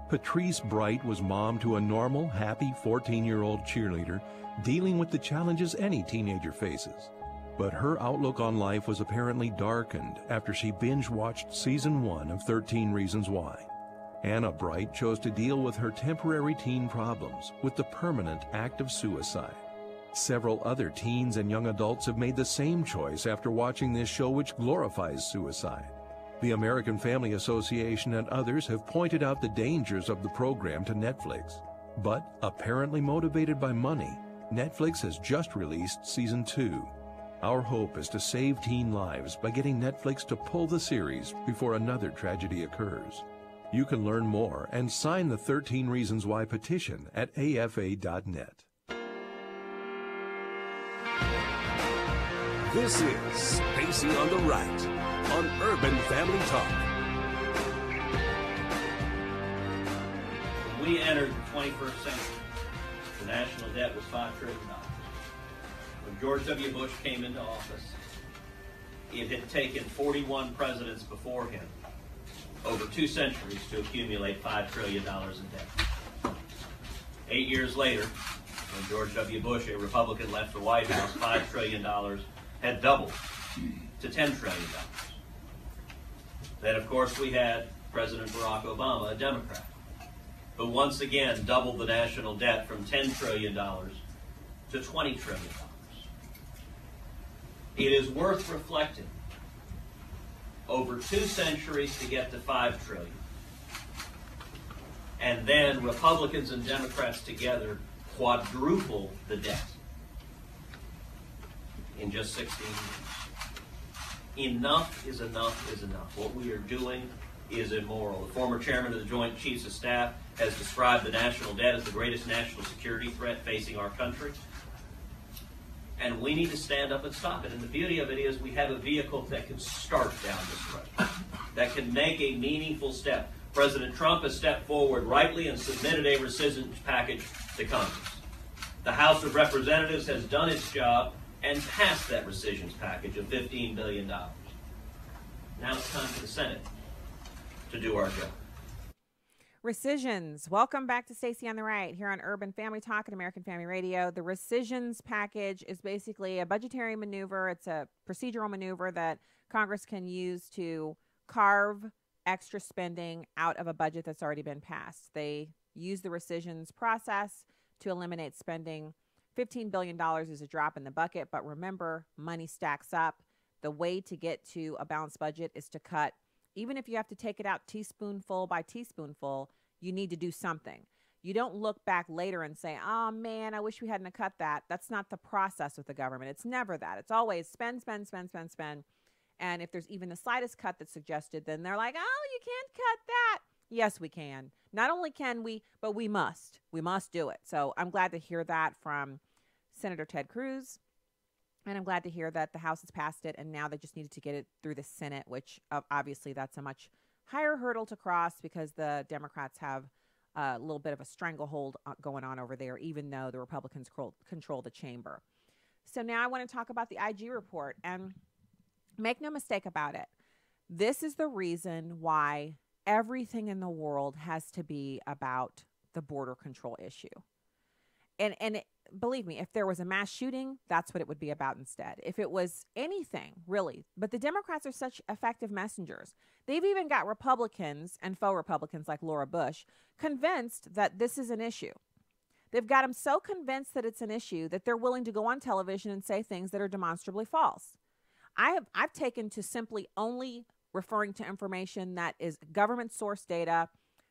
Patrice Bright was mom to a normal, happy 14-year-old cheerleader dealing with the challenges any teenager faces. But her outlook on life was apparently darkened after she binge-watched season 1 of 13 Reasons Why. Anna Bright chose to deal with her temporary teen problems with the permanent act of suicide. Several other teens and young adults have made the same choice after watching this show, which glorifies suicide. The American Family Association and others have pointed out the dangers of the program to Netflix. But, apparently motivated by money, Netflix has just released season 2. Our hope is to save teen lives by getting Netflix to pull the series before another tragedy occurs. You can learn more and sign the 13 Reasons Why petition at afa.net. This is Stacy on the Right on Urban Family Talk. When we entered the 21st century, the national debt was $5 trillion. When George W. Bush came into office, it had taken 41 presidents before him over 2 centuries to accumulate $5 trillion in debt. 8 years later, when George W. Bush, a Republican, left the White House, $5 trillion had doubled to $10 trillion. Then, of course, we had President Barack Obama, a Democrat, who once again doubled the national debt from $10 trillion to $20 trillion. It is worth reflecting. Over 2 centuries to get to $5 trillion. And then Republicans and Democrats together quadruple the debt in just 16 years. Enough is enough is enough. What we are doing is immoral. The former chairman of the Joint Chiefs of Staff has described the national debt as the greatest national security threat facing our country. And we need to stand up and stop it. And the beauty of it is we have a vehicle that can start down this road, that can make a meaningful step. President Trump has stepped forward rightly and submitted a rescission package to Congress. The House of Representatives has done its job and passed that rescission package of $15 billion. Now it's time for the Senate to do our job. Rescissions. Welcome back to Stacy on the Right here on Urban Family Talk and American Family Radio. The rescissions package is basically a budgetary maneuver. It's a procedural maneuver that Congress can use to carve extra spending out of a budget that's already been passed. They use the rescissions process to eliminate spending. $15 billion is a drop in the bucket, but remember, money stacks up. The way to get to a balanced budget is to cut. Even if you have to take it out teaspoonful by teaspoonful, you need to do something. You don't look back later and say, oh man, I wish we hadn't cut that. That's not the process with the government. It's never that. It's always spend, spend, spend, spend, spend. And if there's even the slightest cut that's suggested, then they're like, oh, you can't cut that. Yes, we can. Not only can we, but we must. We must do it. So I'm glad to hear that from Senator Ted Cruz. And I'm glad to hear that the House has passed it, and now they just needed to get it through the Senate, which obviously that's a much higher hurdle to cross because the Democrats have a little bit of a stranglehold going on over there, even though the Republicans control the chamber. So now I want to talk about the IG report, and make no mistake about it. This is the reason why everything in the world has to be about the border control issue. And believe me, if there was a mass shooting, that's what it would be about instead. If it was anything, really. But the Democrats are such effective messengers. They've even got Republicans and faux Republicans like Laura Bush convinced that this is an issue. They've got them so convinced that it's an issue that they're willing to go on television and say things that are demonstrably false. I've taken to simply only referring to information that is government source data,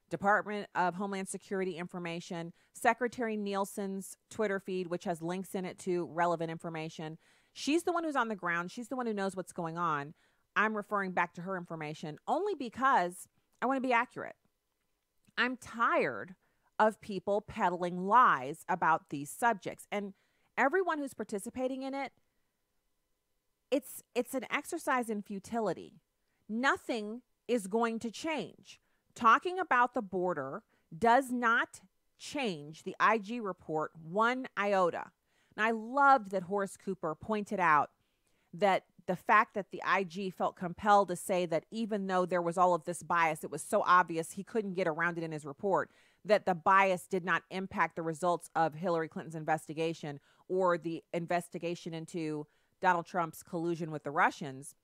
Department of Homeland Security information, Secretary Nielsen's Twitter feed, which has links in it to relevant information. She's the one who's on the ground. She's the one who knows what's going on. I'm referring back to her information only because I want to be accurate. I'm tired of people peddling lies about these subjects. And everyone who's participating in it, it's an exercise in futility. Nothing is going to change. Talking about the border does not change the IG report one iota. And I loved that Horace Cooper pointed out that the fact that the IG felt compelled to say that even though there was all of this bias, it was so obvious he couldn't get around it in his report, that the bias did not impact the results of Hillary Clinton's investigation or the investigation into Donald Trump's collusion with the Russians,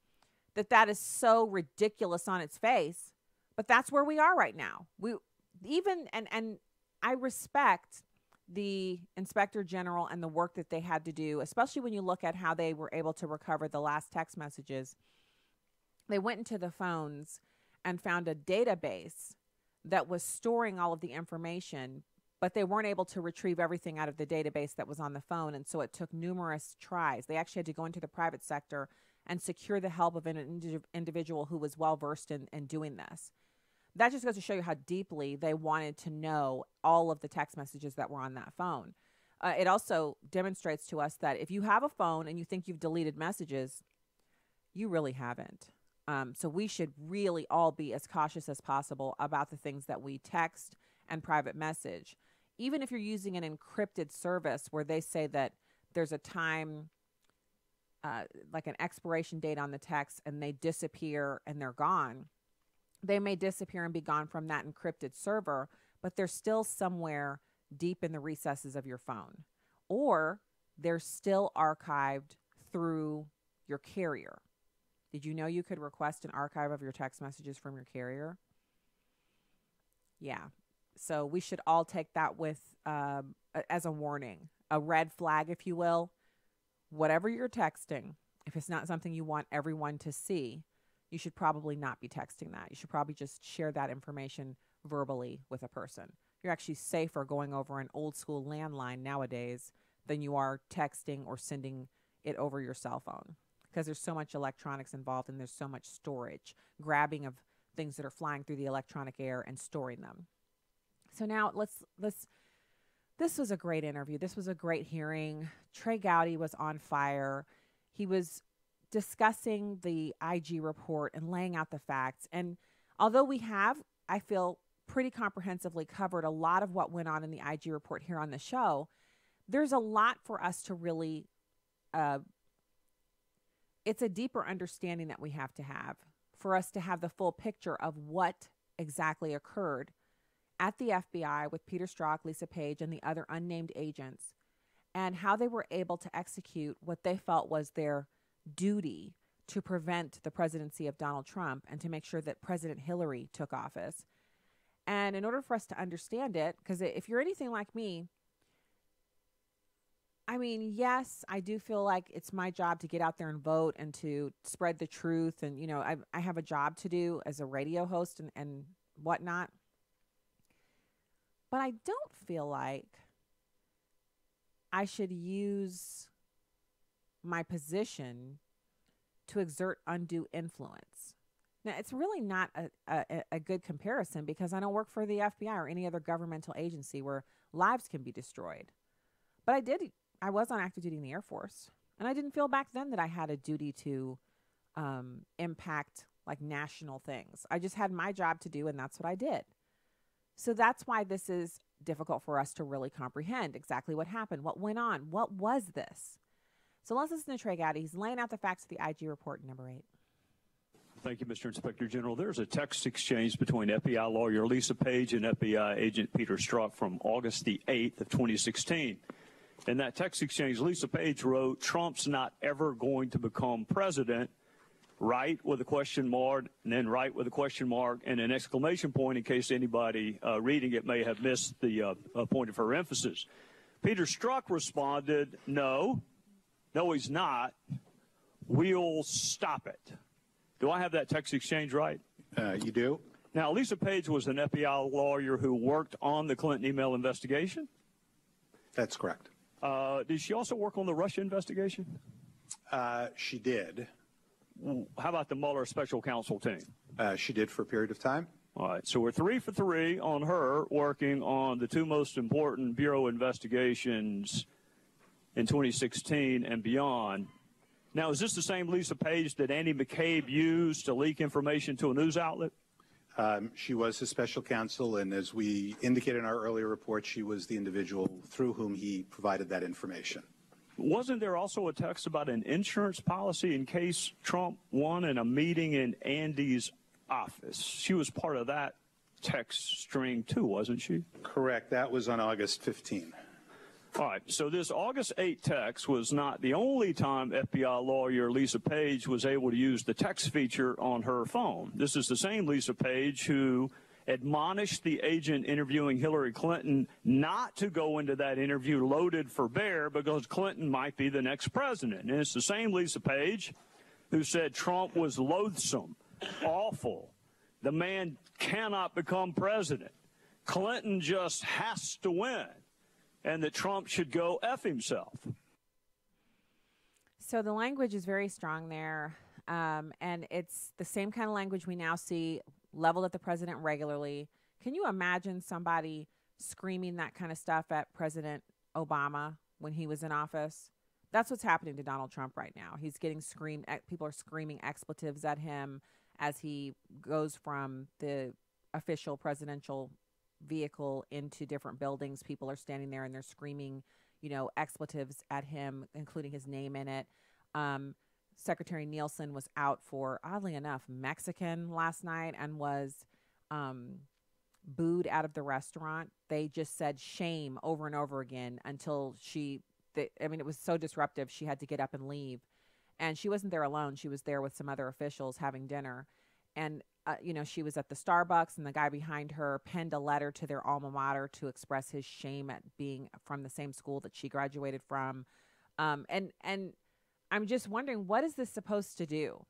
that is so ridiculous on its face. But that's where we are right now. And I respect the Inspector General and the work that they had to do, especially when you look at how they were able to recover the last text messages. They went into the phones and found a database that was storing all of the information, but they weren't able to retrieve everything out of the database that was on the phone. And so it took numerous tries. They actually had to go into the private sector and secure the help of an individual who was well-versed in doing this. That just goes to show you how deeply they wanted to know all of the text messages that were on that phone. It also demonstrates to us that if you have a phone and you think you've deleted messages, you really haven't. So we should really all be as cautious as possible about the things that we text and private message. Even if you're using an encrypted service where they say that there's a time, like an expiration date on the text, and they disappear and they're gone. They may disappear and be gone from that encrypted server, but they're still somewhere deep in the recesses of your phone. Or they're still archived through your carrier. Did you know you could request an archive of your text messages from your carrier? Yeah. So we should all take that with as a warning, a red flag, if you will. Whatever you're texting, if it's not something you want everyone to see, you should probably not be texting that. You should probably just share that information verbally with a person. You're actually safer going over an old school landline nowadays than you are texting or sending it over your cell phone, because there's so much electronics involved and there's so much storage, grabbing of things that are flying through the electronic air and storing them. So now this was a great interview. This was a great hearing. Trey Gowdy was on fire. He was discussing the IG report and laying out the facts. And although we have, I feel, pretty comprehensively covered a lot of what went on in the IG report here on the show, there's a lot for us to really, it's a deeper understanding that we have to have for us to have the full picture of what exactly occurred at the FBI with Peter Strzok, Lisa Page, and the other unnamed agents, and how they were able to execute what they felt was their duty to prevent the presidency of Donald Trump and to make sure that President Hillary took office. And in order for us to understand it, because if you're anything like me, I mean, yes, I do feel like it's my job to get out there and vote and to spread the truth. And, you know, I have a job to do as a radio host and whatnot. But I don't feel like I should use my position to exert undue influence. Now, it's really not a good comparison because I don't work for the FBI or any other governmental agency where lives can be destroyed. But I was on active duty in the Air Force, and I didn't feel back then that I had a duty to impact like national things. I just had my job to do, and that's what I did. So that's why this is difficult for us to really comprehend exactly what happened, what went on, what was this. So let's listen to Trey Gowdy. He's laying out the facts of the IG report, number 8. Thank you, Mr. Inspector General. There's a text exchange between FBI lawyer Lisa Page and FBI agent Peter Strzok from August the 8th of 2016. In that text exchange, Lisa Page wrote, "Trump's not ever going to become president," right with a question mark, and then right with a question mark and an exclamation point in case anybody reading it may have missed the point of her emphasis. Peter Strzok responded, no, he's not. We'll stop it. Do I have that text exchange right? You do. Now, Lisa Page was an FBI lawyer who worked on the Clinton email investigation? That's correct. Did she also work on the Russia investigation? She did. How about the Mueller special counsel team? She did for a period of time. All right, so we're 3 for 3 on her working on the 2 most important Bureau investigations in 2016 and beyond. Now, is this the same Lisa Page that Andy McCabe used to leak information to a news outlet? She was his special counsel, and as we indicated in our earlier report, she was the individual through whom he provided that information. Wasn't there also a text about an insurance policy in case Trump won in a meeting in Andy's office? She was part of that text string too, wasn't she? Correct. That was on August 15. All right, so this August 8 text was not the only time FBI lawyer Lisa Page was able to use the text feature on her phone. This is the same Lisa Page who admonished the agent interviewing Hillary Clinton not to go into that interview loaded for bear because Clinton might be the next president. And it's the same Lisa Page who said Trump was loathsome, awful. The man cannot become president. Clinton just has to win. And that Trump should go F himself. So the language is very strong there. And it's the same kind of language we now see leveled at the president regularly. Can you imagine somebody screaming that kind of stuff at President Obama when he was in office? That's what's happening to Donald Trump right now. He's getting screamed at. People are screaming expletives at him as he goes from the official presidential vehicle into different buildings. People are standing there and they're screaming, expletives at him, including his name in it. Secretary Nielsen was out for, oddly enough, Mexican last night and was booed out of the restaurant. They just said shame over and over again until it was so disruptive. She had to get up and leave. And she wasn't there alone. She was there with some other officials having dinner. And she was at the Starbucks, and the guy behind her penned a letter to their alma mater to express his shame at being from the same school that she graduated from. And I'm just wondering, what is this supposed to do?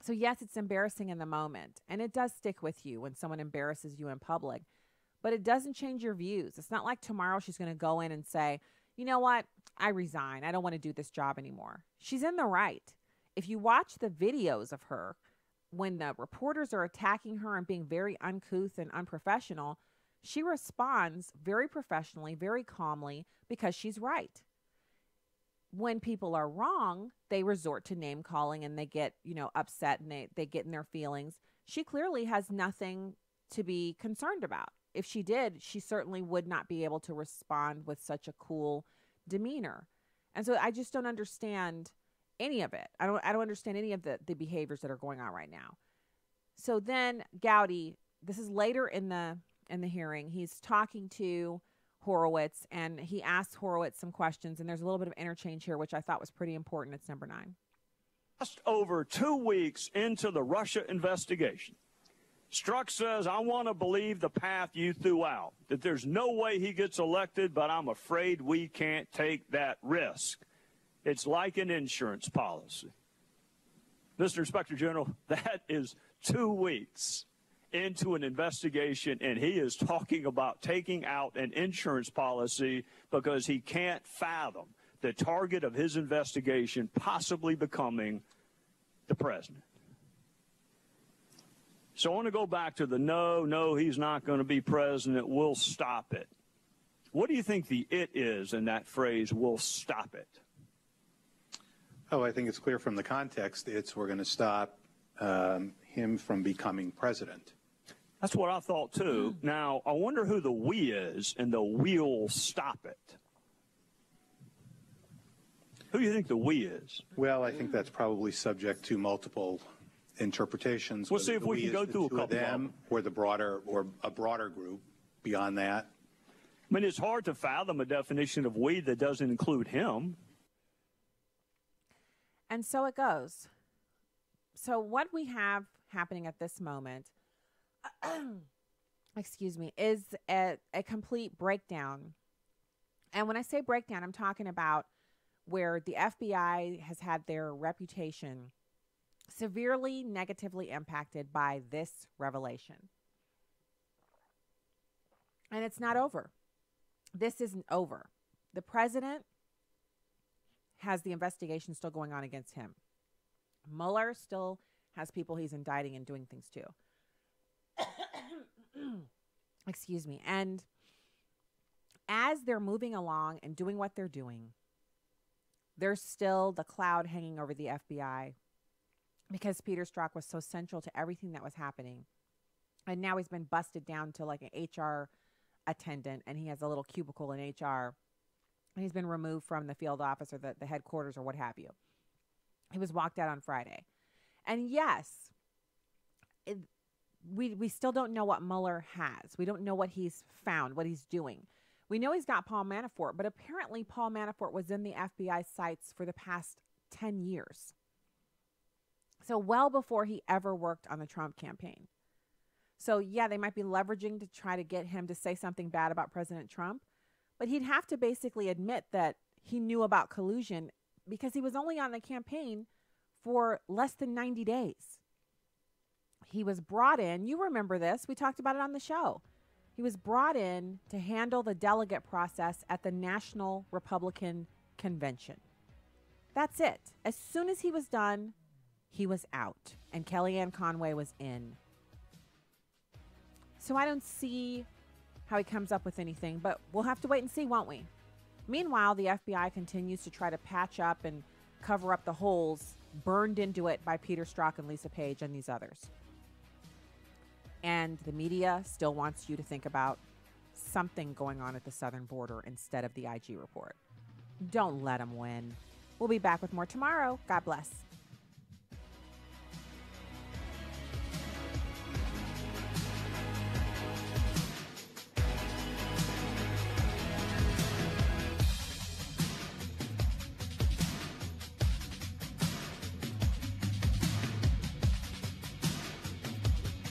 So yes, it's embarrassing in the moment, and it does stick with you when someone embarrasses you in public, but it doesn't change your views. It's not like tomorrow she's going to go in and say, you know what, I resign. I don't want to do this job anymore. She's in the right. If you watch the videos of her, when the reporters are attacking her and being very uncouth and unprofessional, she responds very professionally, very calmly, because she's right. When people are wrong, they resort to name calling and they get, upset and they get in their feelings. She clearly has nothing to be concerned about. If she did, she certainly would not be able to respond with such a cool demeanor. And so I just don't understand any of it. I don't understand any of the behaviors that are going on right now. So then Gowdy, this is later in the hearing, he's talking to Horowitz and he asks Horowitz some questions, and there's a little bit of interchange here, which I thought was pretty important. It's number 9. Just over 2 weeks into the Russia investigation, Strzok says, I want to believe the path you threw out, that there's no way he gets elected, but I'm afraid we can't take that risk. It's like an insurance policy. Mr. Inspector General, that is 2 weeks into an investigation, and he is talking about taking out an insurance policy because he can't fathom the target of his investigation possibly becoming the president. So I want to go back to the no, he's not going to be president, we'll stop it. What do you think the it is in that phrase, we'll stop it? Oh, I think it's clear from the context. We're going to stop him from becoming president. That's what I thought, too. Now, I wonder who the we is in the we'll stop it. Who do you think the we is? Well, I think that's probably subject to multiple interpretations. We'll see if we can go through a couple of them. Or a broader group beyond that. I mean, it's hard to fathom a definition of we that doesn't include him. And so it goes. So what we have happening at this moment, is a complete breakdown. And when I say breakdown, I'm talking about where the FBI has had their reputation severely negatively impacted by this revelation. And it's not over. This isn't over. The president has the investigation still going on against him. Mueller still has people he's indicting and doing things to. Excuse me. And as they're moving along and doing what they're doing, there's still the cloud hanging over the FBI because Peter Strzok was so central to everything that was happening. And now he's been busted down to like an HR attendant, and he has a little cubicle in HR. And he's been removed from the field office or the headquarters or what have you. He was walked out on Friday. And yes, we still don't know what Mueller has. We don't know what he's found, what he's doing. We know he's got Paul Manafort, but apparently Paul Manafort was in the FBI sights for the past 10 years. So well before he ever worked on the Trump campaign. So yeah, they might be leveraging to try to get him to say something bad about President Trump, but he'd have to basically admit that he knew about collusion because he was only on the campaign for less than 90 days. He was brought in, you remember this, we talked about it on the show. He was brought in to handle the delegate process at the National Republican Convention. That's it. As soon as he was done, he was out, and Kellyanne Conway was in. So I don't see how he comes up with anything, but we'll have to wait and see, won't we? Meanwhile, the FBI continues to try to patch up and cover up the holes burned into it by Peter Strzok and Lisa Page and these others. And the media still wants you to think about something going on at the southern border instead of the IG report. Don't let them win. We'll be back with more tomorrow. God bless.